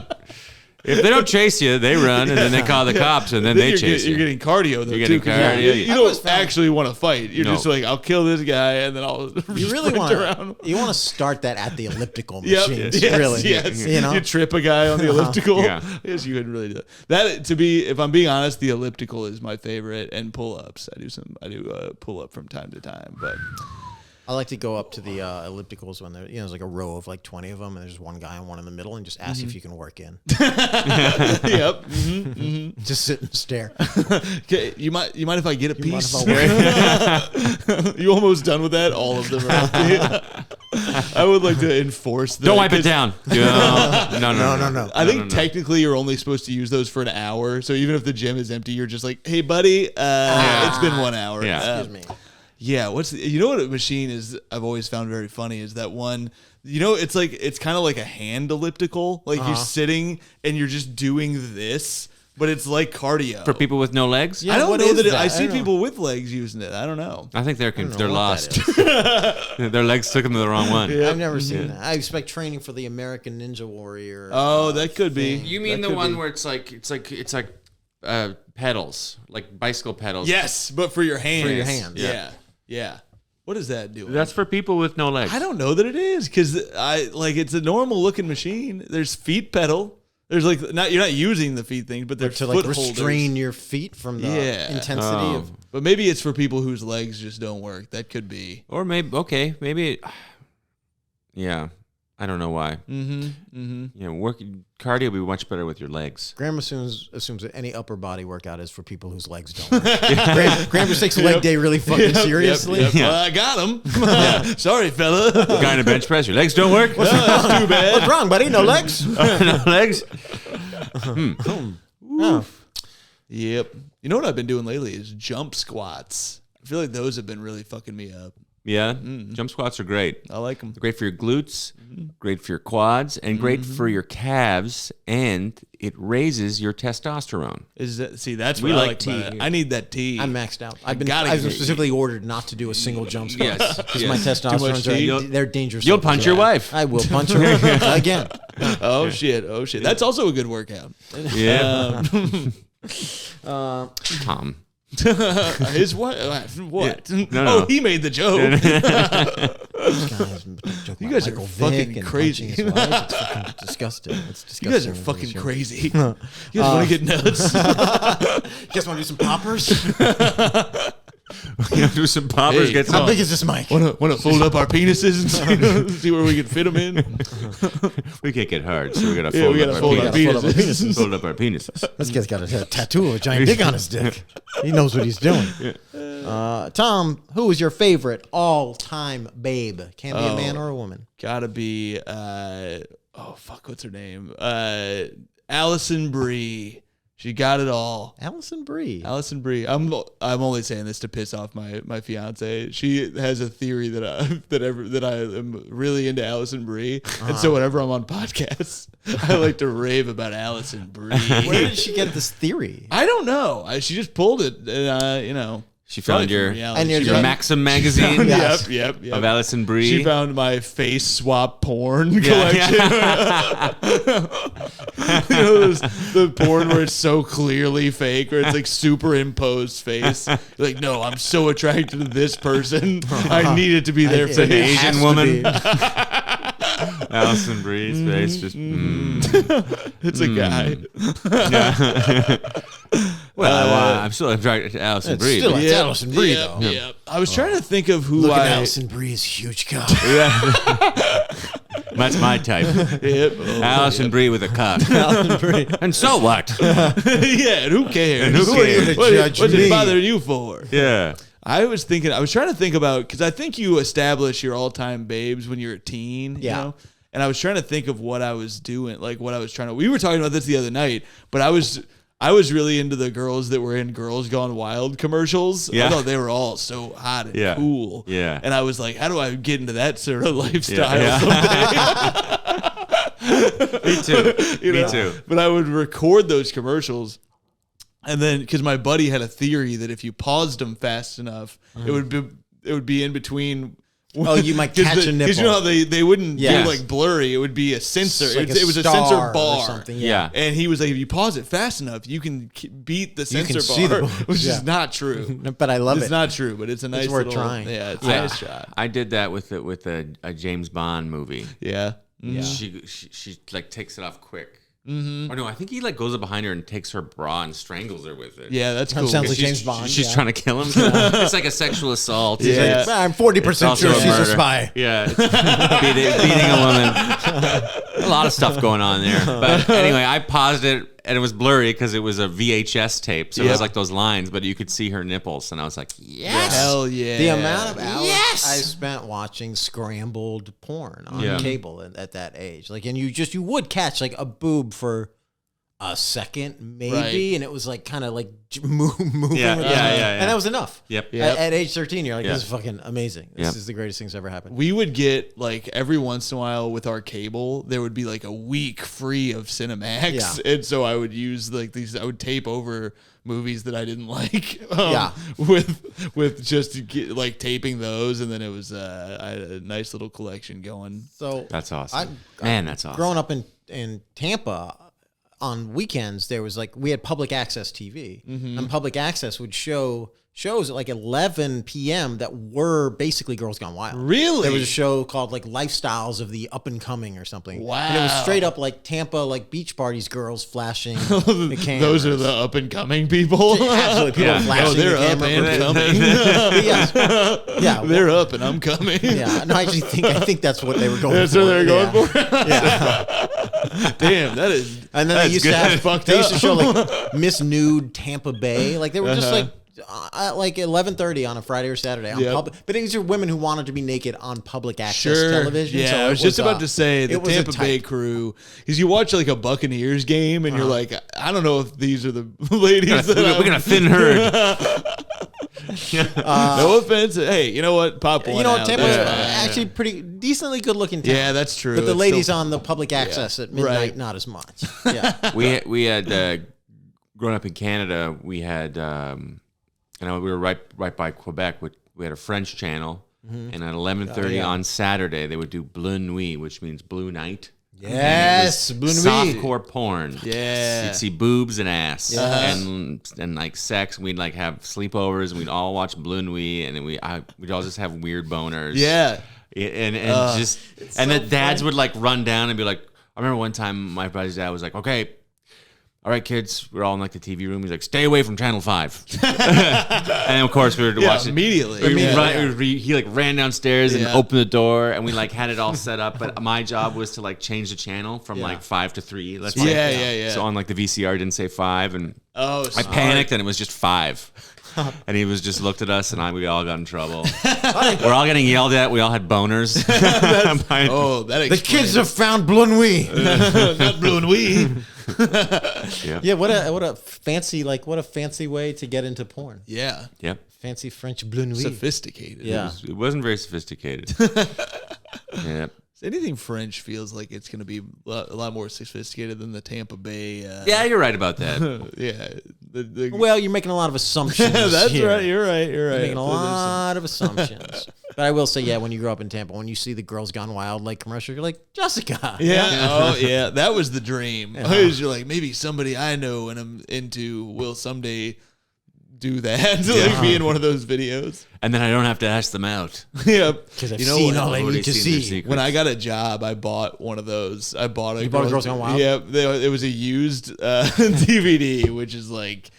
If they don't chase you, they run, and then they call the cops, and then they chase You're you. getting cardio though. You're getting too, 'cause cardio. You That don't was fun. actually want to fight. You're No. just like, I'll kill this guy, and then I'll You really sprint want around. to. You want to start that at the elliptical Yep. machines. Yes, Really. yes. You know. You trip a guy on the elliptical. Yeah. Yes, you could really do that. That to be, if I'm being honest, the elliptical is my favorite, and pull-ups. I do pull-up from time to time, but I like to go up to the ellipticals when there's like a row of like 20 of them, and there's one guy and one in the middle, and just ask if you can work in. Yep. Just sit and stare. Okay, you mind if I get a piece? You almost done with that? All of them are empty. I would like to enforce that. Don't wipe it down. No. I think technically you're only supposed to use those for an hour. So even if the gym is empty, you're just like, hey, buddy, it's been 1 hour. Yeah. Excuse me. Yeah, you know what a machine is? I've always found very funny is that one. You know, it's kind of like a hand elliptical. Like you're sitting and you're just doing this, but it's like cardio For people with no legs? Yeah, I don't what know is that. that? I see I don't people with legs using it. I don't know. I think they're know what lost. that Their legs took them to the wrong one. I've never seen that. I expect training for the American Ninja Warrior. Oh, that could be. You mean That the could one be. where it's like pedals, like bicycle pedals? Yes, but for your hands. For your hands. Yeah. What is that doing? That's for people with no legs. I don't know that it is because it's a normal looking machine. There's feet pedal. There's like you're not using the feet thing, but there's to foot like holders. restrain your feet from the intensity of. But maybe it's for people whose legs just don't work. That could be. Or maybe. Yeah, I don't know why. Cardio will be much better with your legs. Graham assumes that any upper body workout is for people whose legs don't work. Graham just takes leg day really fucking seriously. Yep. Well, I got him. Sorry, fella. Guy in a bench press, your legs don't work? That's too bad. What's wrong, buddy? No legs? No legs? Oh. Yep. You know what I've been doing lately is jump squats. I feel like those have been really fucking me up. Yeah, jump squats are great. I like them. They're great for your glutes, great for your quads, and great for your calves, and it raises your testosterone. That's what We I like like tea. about it. I need that tea. I'm maxed out. gotta I've get- specifically ordered not to do a single jump squat. Yes, Because yes. my tea? testosterone, they're dangerous. You'll punch your wife. I will punch her again. Oh shit! That's also a good workout. Yeah. Tom. His wife? What? No. Oh, he made the joke. You guys are fucking crazy. It's fucking disgusting. It's disgusting. You guys are fucking crazy. You guys want to get nuts? You guys want to do some poppers? Do some poppers. Hey, Get How some. big is this mic? Want to fold up our penises and see where we can fit them in? We can't get hard, so we gotta Yeah, fold we gotta up fold our our penises. penises. Fold up our penises. This guy's got a tattoo of a giant dick on his dick. He knows what he's doing. Tom, who is your favorite all-time babe? Can be a man or a woman. Gotta be. What's her name? Allison Brie. She got it all. Allison Brie. Allison Brie. I'm only saying this to piss off my fiance. She has a theory that I am really into Allison Brie, and so whenever I'm on podcasts, I like to rave about Allison Brie. Where did she get this theory? I don't know. She just pulled it, and She found probably your from reality. and She your found- Maxim magazine Yes. Yep. of Allison Brie. She found my face swap porn collection. You know, the porn where it's so clearly fake, or it's like superimposed face. You're like, no, I'm so attracted to this person. I need it to be their It's an face. Asian has to woman. be. Allison Brie's face just. It's a guy. Well, I'm still attracted to Allison Brie. still but- It's Allison Brie, yeah, though. yeah. I was trying to think of who Look at I. Allison Brie's huge cock. That's my type. Yep. Allison Brie with a cock. Allison Brie. And so what? Yeah, and who cares? And who Who are you cares? to judge What's me? it bothering you for? Yeah. I was trying to think about, because I think you establish your all-time babes when you're a teen, Yeah. you know? And I was trying to think of what I was doing, like what I was trying to, we were talking about this the other night, but I was really into the girls that were in Girls Gone Wild commercials. Yeah. I thought they were all so hot and Yeah. cool. Yeah. And I was like, how do I get into that sort of lifestyle Yeah. someday? Me too. You Me know? too. But I would record those commercials, and then because my buddy had a theory that if you paused them fast enough, it would be in between. Oh, you might catch a nipple. Because you know how they wouldn't Yes. do like blurry. It would be a sensor. Like it was a star sensor or bar. something. Yeah. And he was like, if you pause it fast enough, you can beat the You can sensor see the bar, bars, which yeah. is not true. But I love It's it. not true, but it's a nice worth little, trying. Yeah, it's a Yeah. nice shot. I did that with a James Bond movie. Yeah. Yeah. She like takes it off quick. Or no, I think he like goes up behind her and takes her bra and strangles her with it. Yeah, that's cool. Sounds like She's- James Bond. She's yeah. trying to kill him. It's like a sexual assault. He's Yeah. like, I'm 40% also sure a she's a murder. spy. Yeah, it's beating a woman. A lot of stuff going on there. But anyway, I paused it and it was blurry because it was a VHS tape. So it was like those lines, but you could see her nipples. And I was like, yes. Hell yeah. The amount of hours Yes! I spent watching scrambled porn on Yeah. cable at that age. Like, and you would catch like a boob for a second, maybe, Right. and it was like kind of like moving. Yeah, with yeah, it. yeah. And that was enough. Yep. Yeah. At age 13, you're like, Yeah. this is fucking amazing. This Yep. is the greatest thing that's ever happened. We would get like every once in a while with our cable, there would be like a week free of Cinemax, Yeah. and so I would use like these. I would tape over movies that I didn't like. Yeah. with just to get, like taping those, and then it was I had a nice little collection going. So That's awesome. Man, that's awesome. growing up in Tampa, on weekends there was like we had public access TV, and public access would show shows at like 11 p.m. that were basically Girls Gone Wild. Really? There was a show called like Lifestyles of the Up and Coming or something. Wow. And it was straight up like Tampa, like beach parties, girls flashing the cameras. Those are the up and coming people. Absolutely, people Yeah. flashing No, they're the up camera. and coming. Yes. Yeah, well, They're up and I'm coming. yeah. No, I think that's what they were going That's for. what they're going Yeah. for. Yeah. Damn, that is. And then they used to have Fucked they used to up. show like Miss Nude Tampa Bay. Like they were just like at like 11:30 on a Friday or Saturday on Yep. public. But these are women who wanted to be naked on public access television. Yeah, so I was it just about to say the it was a Tampa Bay type. crew. Because you watch like a Buccaneers game and you're like, I don't know if these are the ladies that We're gonna thin herd. no offense. Hey, you know what? Pop one You know, out. Tampa's That's fine. actually pretty decently good looking town. Yeah, that's true. But the It's ladies still- on the public access at midnight, Right. not as much. Yeah. we had growing up in Canada. We had we were right by Quebec. We had a French channel, and at 11:30 yeah. on Saturday they would do Bleu Nuit, which means blue night. Yes, Bleu Nuit. Softcore porn. Yeah. You'd see boobs and ass Yes. and like sex. We'd like have sleepovers and we'd all watch Bleu Nuit and then we'd all just have weird boners. Yeah. And just and the dads would like run down and be like, I remember one time my brother's dad was like, okay, all right, kids, we're all in like the TV room. He's like, stay away from Channel 5. And of course we were watching immediately. He like ran downstairs and Yeah. opened the door and we like had it all set up. But my job was to like change the channel from like 5 to 3. Let's say. Yeah. So on like the VCR, it didn't say 5, and Oh, I panicked and it was just 5. And he was just looked at us and we all got in trouble. We're all getting yelled at. We all had boners. Oh, that The kids have found Bleu Nuit. not Blue and we. Yeah, what a fancy way to get into porn. Yeah. Yep. Fancy French Bleu Nuit. Sophisticated. Yeah. It wasn't very sophisticated. Yeah. Anything French feels like it's going to be a lot more sophisticated than the Tampa Bay. Yeah, you're right about that. Yeah. Well, you're making a lot of assumptions. That's here. right. You're right. You're right. Making a lot of assumptions. But I will say, yeah, when you grow up in Tampa, when you see the Girls Gone Wild like commercial, you're like, Jessica. Yeah. Oh, yeah. That was the dream. You're like, maybe somebody I know and I'm into will someday do that. Like be in one of those videos. And then I don't have to ask them out. Yep. Because I've You know seen what? all I need Nobody's to seen their see. secrets. When I got a job, I bought one of those. I bought a. You bought a Girls Gone Wild? Yeah, it was a used DVD, which is like,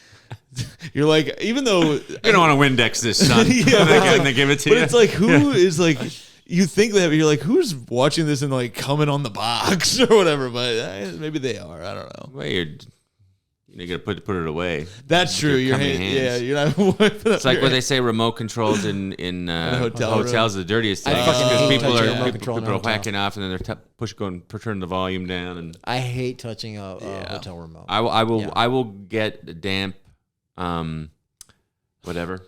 you're like, even though You don't want to Windex this, son. Yeah, and they give it to but you. it's like, who is like, you think that, but you're like, who's watching this and like coming on the box or whatever? But maybe they are. I don't know. Well, you gotta put it away. That's true. Your coming hand, hands. yeah, you're not. Wiping It's like what they say remote controls in hotel hotels are the dirtiest thing. I fucking Because hate people touching are remote control in a people are hotel. whacking off and then they're turning the volume down and I hate touching a hotel remote. I will get damp whatever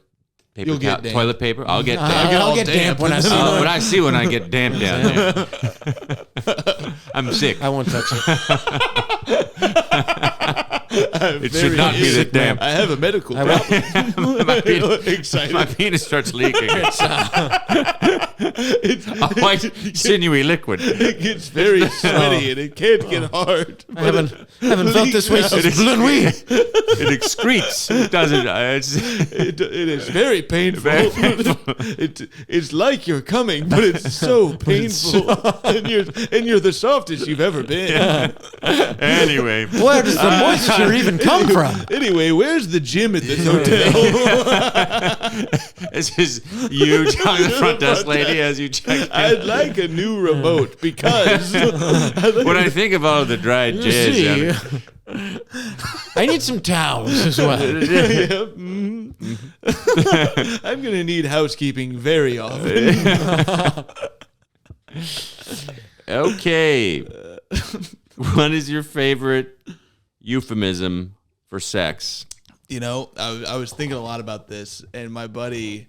paper You'll get damp. toilet paper. I'll get damp. I'll get damp when I see Oh, it. what I see when I get damp down there. I'm sick. I won't touch it. It should not be that damp. I have a medical I will- problem. My penis, Excited. my penis starts leaking. A white, sinewy liquid. It gets very sweaty and it can't get hard. I haven't felt this way since Blue Nuit. It excretes. It doesn't. It is very painful. It's like you're coming, but it's so painful, and you're the softest you've ever been. Anyway, Where does the moisture even come from? Anyway, where's the gym at this hotel? this is you telling the front desk lady as you check in. I'd like a new remote because When I think of all of the dried jizz, I need some towels as well. I'm gonna need housekeeping very often. okay. What is your favorite euphemism for sex? You know, I was thinking a lot about this, and my buddy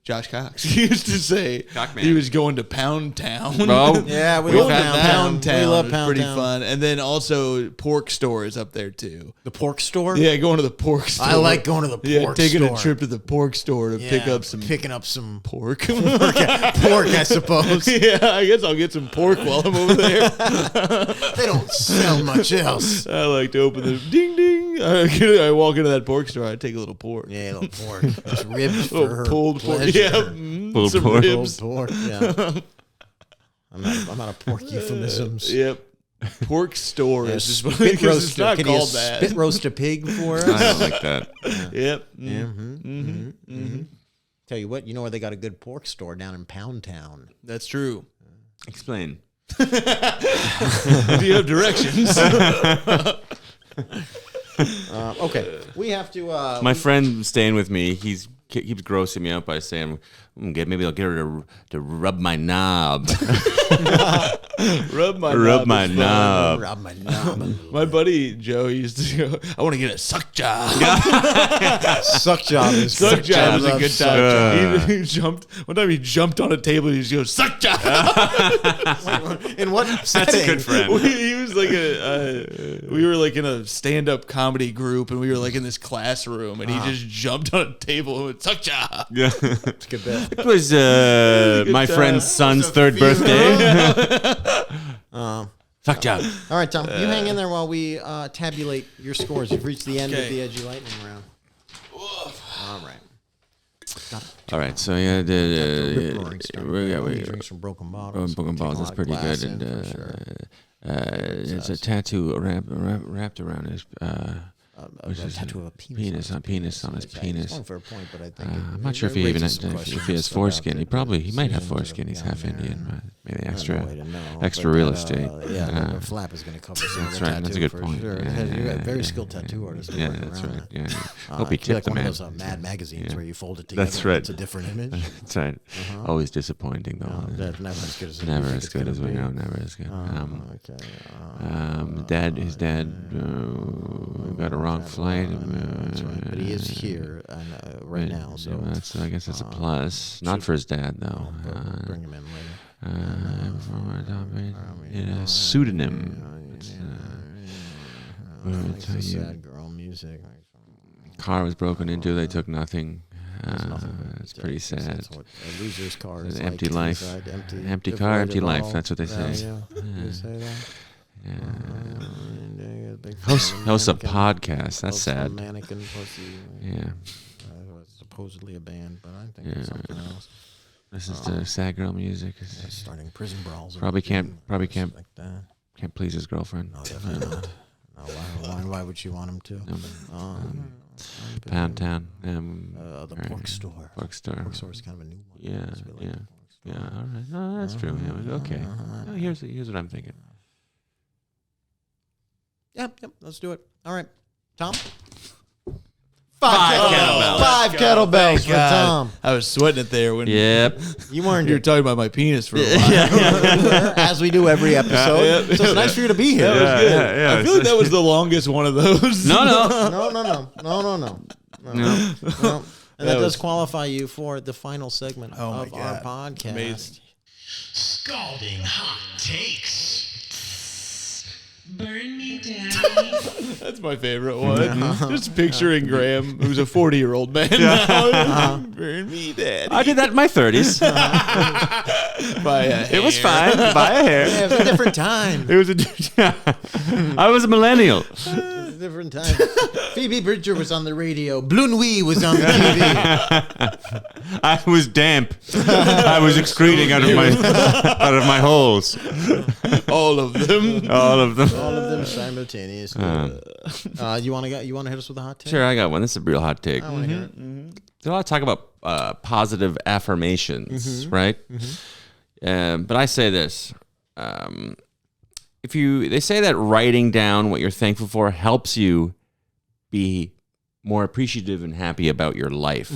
Josh Cox he used to say Cockman. he was going to Pound Town. Oh, Yeah, we Going love to Pound Pound Town. Town We love was Pound pretty Town. fun, and then also pork store is up there too. The pork store? Yeah, going to the pork store. I like going to the pork taking store. a trip to the pork store to pick up some Picking up some pork. pork, I suppose. Yeah, I guess I'll get some pork while I'm over there. They don't sell much else. I like to open the ding ding. I walk into that pork store. I take a little pork. Yeah, a little pork. It's ribs for Little her pulled pork. pleasure. Yeah, Pulled some pork. ribs. Pulled pork, yeah. I'm out of pork euphemisms. Yep. Pork store is just Spit because roast. it's not Could you called that. spit roast a pig for us? I don't like that. Yep. Tell you what, you know where they got a good pork store down in Pound Town. That's true. Explain. Do you have directions? Okay, we have to. My friend staying with me, keeps grossing me out by saying, maybe I'll get her to rub my knob. Rub my Rub knob my is fun. knob. Rub my knob. My buddy Joe used to go, I want to get a suck job. Suck job is Suck job is a good time. job. He jumped. One time he jumped on a table and he just goes, suck job. In what setting? That's a good friend. He was like we were like in a stand-up comedy group and we were like in this classroom and he just jumped on a table and went, suck job. Yeah. It's a good bit. It was my friend's son's third birthday. Fuck job. All right, Tom, you hang in there while we tabulate your scores. You've reached the end of Okay. the Edgy Lightning round. All right. All right, so yeah, Rip-roaring stuff. we Drink some broken bottles. broken balls. That's pretty good, and it's a tattoo wrapped around his. Which is tattoo of a penis on his He's penis. going for a point, but I think I'm not sure if he even if he has foreskin. He might have foreskin. He's half Indian, but maybe extra real estate. Yeah, the flap is going to cover some of That's the right. tattoo That's a good for point. sure. Yeah, You got yeah, very yeah, skilled tattoo artists. Yeah, working that's around right. that. Yeah. Hope he It's like tipped the one of man. those Mad magazines where you fold it together. That's right. It's a different image. That's right. Always disappointing though. That's never as good as Never we as think good it's as we gonna know. be. Never as good. Okay. His dad got a wrong flight. That's right. But he is here right now, so I guess that's a plus. Not for his dad though. bring him in later. Pseudonym. It's a sad girl music. Car was broken into. They took nothing. It's pretty sad. That's what a loser's car is An like empty life. inside, Empty car, empty devoid of life. all That's what they say. value. You say that? Hosts a podcast. That's sad. Mannequin pussy. Yeah. Supposedly a band, but I think it's something else. This is the sad girl music. Starting prison brawls. Probably can't like that. can't please his girlfriend. No, definitely not. No, why would you want him to? Pound Town. The pork store. Pork store. Pork store is kind of a new one. Yeah, It's really yeah. a pork store. Yeah, all right. No, that's true. Yeah, okay. Oh, here's what I'm thinking. Yep, let's do it. All right. Tom? Five kettlebells. Five kettlebells for Tom. I was sweating it there when Yep. You weren't you were talking about my penis for a while. as we do every episode. Yeah. So it's nice for you to be here. That was good. yeah, I feel like that was the longest one of those. No. No. And that does qualify you for the final segment of our podcast. Amazing. Scalding hot takes. Burn me Daddy. That's my favorite one. Just picturing Graham, who's a 40-year-old man now. Burn me, Daddy. I did that in my 30s. It was fine. Buy a hair. Yeah, it was a different time. It was I was a millennial. Different time. Phoebe Bridger was on the radio. Blue Nuit was on the TV. I was damp. I was excreting out of my holes. All of them. All of them. All of them simultaneously. You want to hit us with a hot take? Sure, I got one. This is a real hot take. I want to hear it. There's a lot of talk about positive affirmations, right? But I say this. They say that writing down what you're thankful for helps you be more appreciative and happy about your life.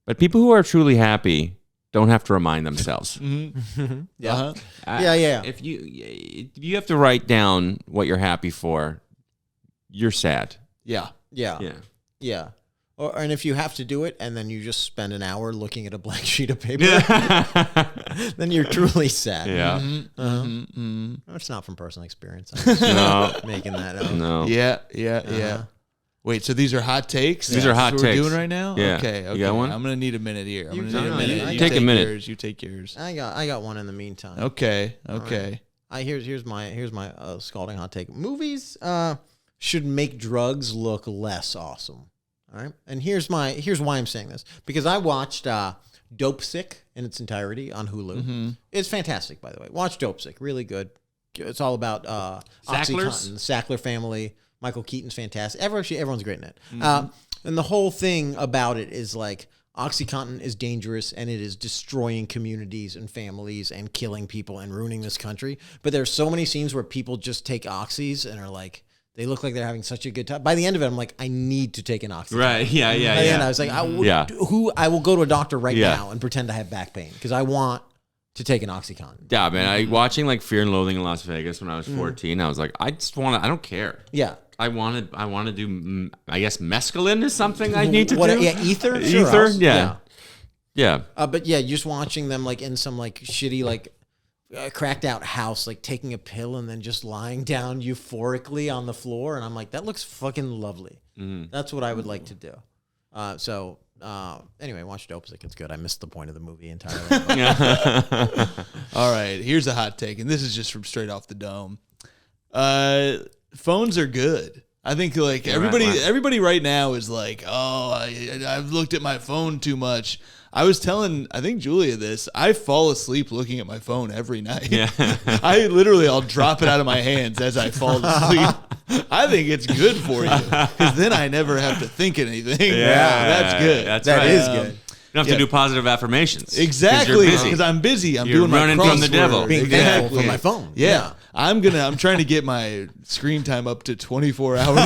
But people who are truly happy don't have to remind themselves. Yeah. Yeah. If you have to write down what you're happy for, you're sad. Yeah. And if you have to do it and then you just spend an hour looking at a blank sheet of paper, then you're truly sad. Yeah. It's not from personal experience. I'm just making that up. No. Yeah. Wait, so these are hot takes? These are hot That's takes. what we're doing right now? Yeah. Okay. You got one? I'm going to need a minute here. You take a minute. Yours, you take yours. I got one in the meantime. Okay. Here's my scalding hot take. Movies should make drugs look less awesome. All right, and here's why I'm saying this, because I watched Dope Sick in its entirety on Hulu. It's fantastic, by the way. Watch Dope Sick, really good. It's all about OxyContin, the Sackler family. Michael Keaton's fantastic. Everyone's great in it. And the whole thing about it is like OxyContin is dangerous and it is destroying communities and families and killing people and ruining this country. But there's so many scenes where people just take oxys and are like, they look like they're having such a good time. By the end of it, I'm like, I need to take an oxycontin. Right. Yeah. By the end, I was like, I will go to a doctor right now and pretend I have back pain because I want to take an OxyContin. Yeah, man. Watching like Fear and Loathing in Las Vegas when I was 14, I was like, I don't care. Yeah. I want to do, I guess, mescaline is something I need to do. Yeah, ether? Sure, Ether? Yeah. But yeah, just watching them like in some like shitty like cracked out house, like taking a pill and then just lying down euphorically on the floor. And I'm like, that looks fucking lovely. That's what I would like to do. Anyway, watch Dope Sick. It's good. I missed the point of the movie entirely. All right, here's a hot take, and this is just from straight off the dome. Phones are good. I think like everybody right now is like, oh, I've looked at my phone too much. I was telling, I think Julia this, I fall asleep looking at my phone every night. Yeah. I'll drop it out of my hands as I fall asleep. I think it's good for you because then I never have to think anything. Yeah, that's good. That is good. You don't have to do positive affirmations. Exactly, because I'm busy. I'm doing my running from the devil. Being thankful for my phone. Yeah. I'm trying to get my screen time up to 24 hours a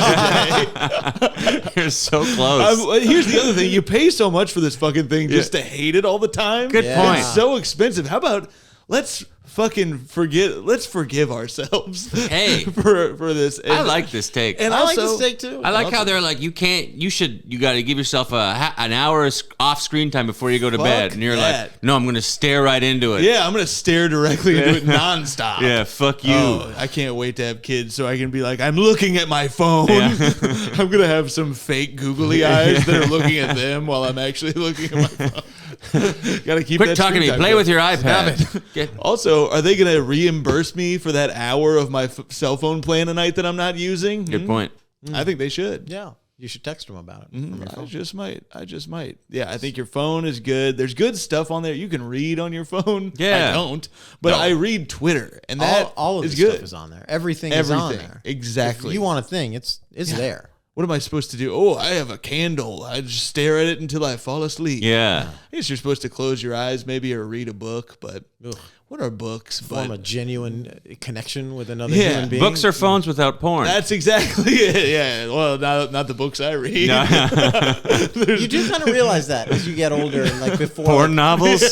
day. You're so close. Here's the other thing. You pay so much for this fucking thing just to hate it all the time. Good point. It's so expensive. How about let's forgive ourselves for this. And, I like this take. And I also, like this take too. I like how they're like, you got to give yourself an hour off screen time before you go to bed. And you're like, no, I'm going to stare right into it. Yeah, I'm going to stare directly into it nonstop. Yeah, fuck you. Oh, I can't wait to have kids so I can be like, I'm looking at my phone. Yeah. I'm going to have some fake googly eyes that are looking at them while I'm actually looking at my phone. Got to keep Quit that talking to me. Play with your iPad. Also, are they going to reimburse me for that hour of my cell phone plan a night that I'm not using? Good point. I think they should. Yeah. You should text them about it. From your phone. I just might. Yeah, I think your phone is good. There's good stuff on there. You can read on your phone. Yeah. I don't, but I read Twitter, and that all of is this good. stuff is on there. Everything is on there. Exactly. If you want a thing, it's there. What am I supposed to do? Oh, I have a candle. I just stare at it until I fall asleep. Yeah. I guess you're supposed to close your eyes maybe or read a book, but what are books? Form a genuine connection with another human being. Books are phones without porn. That's exactly it. Yeah. Well, not the books I read. No. You do kind of realize that as you get older and like before porn novels?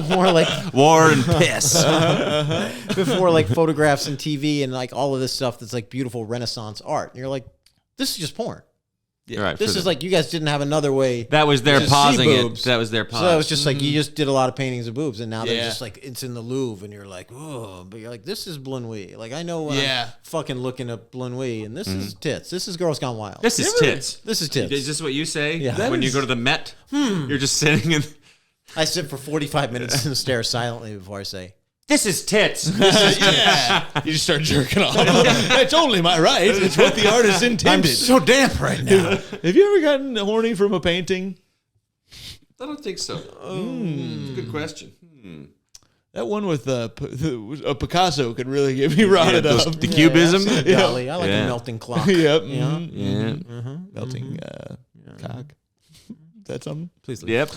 more like War and piss. before like photographs and TV and like all of this stuff that's like beautiful Renaissance art. And you're like, this is just porn. Yeah. Right, This is like you guys didn't have another way. That was their to see pausing it. boobs. That was their pause. So it was just like you just did a lot of paintings of boobs, and now they're Yeah. just like it's in the Louvre, and you're like, oh, but you're like, this is Blunwy. Like I know when Yeah. I'm fucking looking at Blunwy, and this is tits. This is Girls Gone Wild. This is tits. This is tits. Is this what you say? Yeah. When you go to the Met, you're just sitting in. I sit for 45 minutes and stare silently before I say, This is tits. Yeah. You just start jerking off. It's only my right. It's what the artist I'm intended. so damp right now. Have you ever gotten horny from a painting? I don't think so. It's a good question. That one with a Picasso could really get me routed up. The cubism. Yeah, Dolly. I like Yeah. a melting clock. Yep. Yeah. Yeah. Melting cock. Is that something? Please leave. Yep.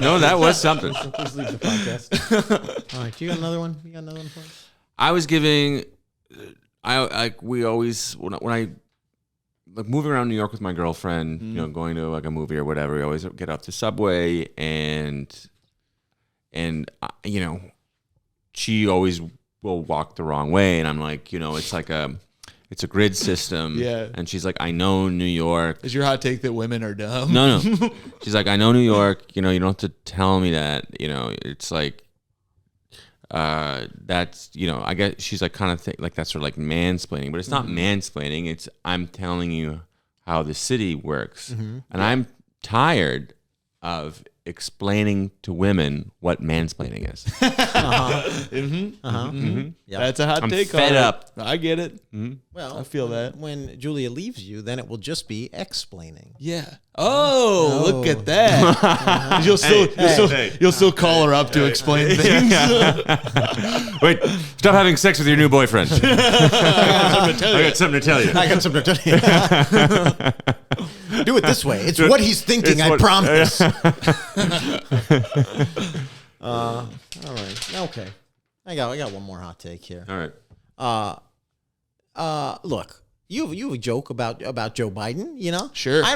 No, that was something. Please leave the podcast. All right. You got another one? You got another one for us? I was giving. We always when I like moving around New York with my girlfriend, you know, going to like a movie or whatever. We always get off the subway and you know, she always will walk the wrong way, and I'm like, you know, it's a grid system. Yeah. And she's like, I know New York. Is your hot take that women are dumb? No. She's like, I know New York. You know, you don't have to tell me that. You know, it's like, that's, you know, I guess she's like kind of like that's sort of like mansplaining, but it's not mansplaining. It's I'm telling you how the city works, and I'm tired of explaining to women what mansplaining is. Yeah. That's a hot I'm take. fed on it. up. I get it. Well, I feel that. When Julia leaves you, then it will just be explaining. Yeah. Oh, look at that. You'll still call her up to explain things. Wait, stop having sex with your new boyfriend. I got something to tell you. I got something to tell you. Do it this way. It's what he's thinking, I promise. All right. Okay. I got one more hot take here. All right. Look, you have a joke about Joe Biden, you know? Sure. I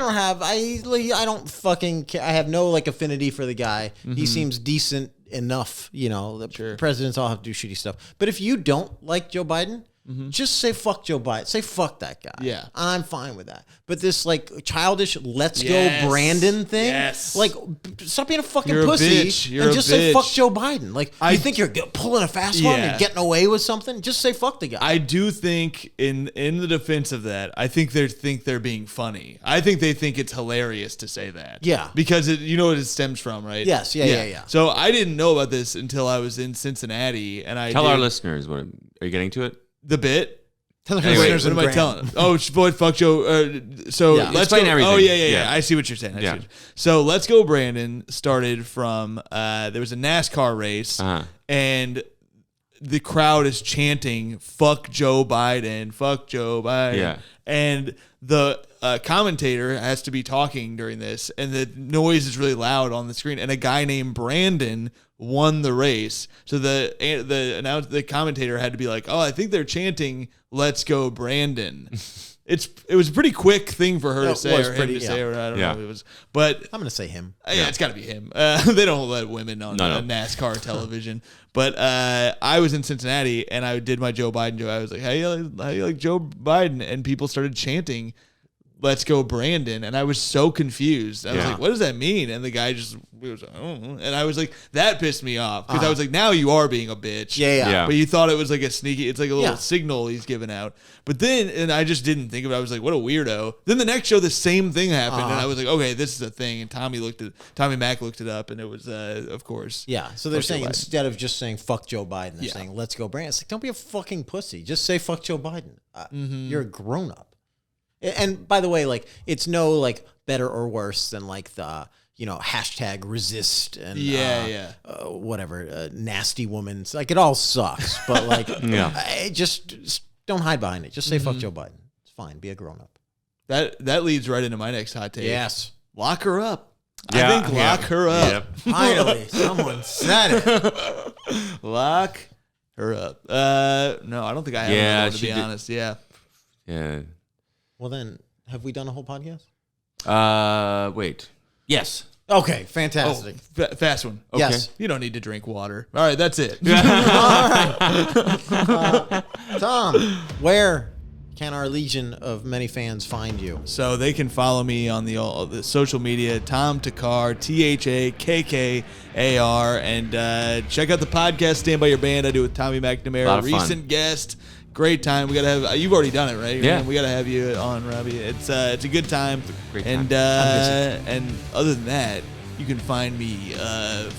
don't fucking care. I have no like affinity for the guy. He seems decent enough, you know. The presidents all have to do shitty stuff. But if you don't like Joe Biden, just say fuck Joe Biden. Say fuck that guy. Yeah. I'm fine with that. But this like childish let's Yes. go Brandon thing, Yes. like stop being a fucking You're a pussy bitch. You're and a just say bitch. fuck Joe Biden. Like you think you're pulling a fast one Yeah. and getting away with something? Just say fuck the guy. I do think in the defense of that, I think they're being funny. I think they think it's hilarious to say that. Yeah. Because you know what it stems from, right? Yes. Yeah. So I didn't know about this until I was in Cincinnati, and I Tell did our listeners what. Are you getting to it? the bit. Tell the Wait, listeners what am and I telling? Oh, boy, fuck Joe. So Yeah. let's Explain go. everything. Oh yeah. Yeah. I see what you're saying. Yeah. So let's go. Brandon started from there was a NASCAR race, and the crowd is chanting "Fuck Joe Biden, fuck Joe Biden," Yeah. and the commentator has to be talking during this, and the noise is really loud on the screen, and a guy named Brandon won the race. So the commentator had to be like, "Oh, I think they're chanting, 'Let's go, Brandon.'" It was a pretty quick thing for her Yeah, to it say was or him pretty- to say, yeah. or I don't Yeah. know if it was, but I'm gonna say him. yeah, it's got to be him. They don't let women on No. NASCAR television. But I was in Cincinnati and I did my Joe Biden joke. I was like, how you like Joe Biden? And people started chanting, "Let's go, Brandon." And I was so confused. I was like, what does that mean? And the guy just was like, oh. And I was like, that pissed me off. Because I was like, now you are being a bitch. Yeah. But you thought it was like a sneaky, it's like a little Yeah. signal he's giving out. But then, and I just didn't think of it. I was like, what a weirdo. Then the next show, the same thing happened. And I was like, okay, this is a thing. And Tommy Mac looked it up, and it was, of course. Yeah, so they're Fuck Joe saying Biden. instead of just saying fuck Joe Biden, they're Yeah. saying let's go Brandon. It's like, don't be a fucking pussy. Just say fuck Joe Biden. You're a grown up. And by the way, like it's no like better or worse than like the hashtag resist and whatever nasty woman. Like it all sucks, but like just don't hide behind it. Just say fuck Joe Biden. It's fine. Be a grown up. That leads right into my next hot take. Yes. Lock her up. Yeah, I think lock her up. Yep. Finally, someone said it. Lock her up. No, I don't think I have Yeah, another one, to she be did- honest. Yeah. Yeah. Well, then, have we done a whole podcast? Wait. Yes. Okay, fantastic. Fast one. Okay. Yes. You don't need to drink water. All right, that's it. Tom, where can our legion of many fans find you? So they can follow me on all the social media, Tom Thakkar, THAKKAR, and check out the podcast Stand By Your Band. I do with Tommy McNamara, recent guest. Great time. We gotta have. You've already done it, right? Yeah. We gotta have you on, Robbie. It's a good time. Great time. And other than that, you can find me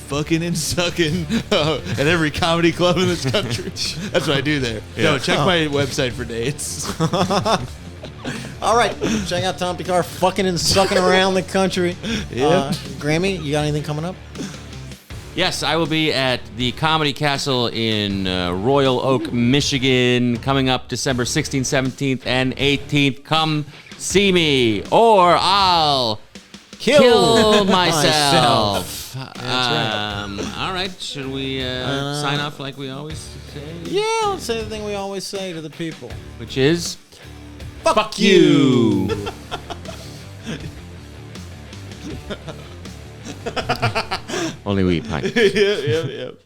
fucking and sucking at every comedy club in this country. That's what I do there. No, check my website for dates. All right, check out Tom Thakkar fucking and sucking around the country. Grammy, you got anything coming up? Yes, I will be at the Comedy Castle in Royal Oak, Michigan, coming up December 16th, 17th, and 18th. Come see me, or I'll kill myself. That's right. All right, should we sign off like we always say? Yeah, let's say the thing we always say to the people. Which is, fuck you. Only we pint. Yep.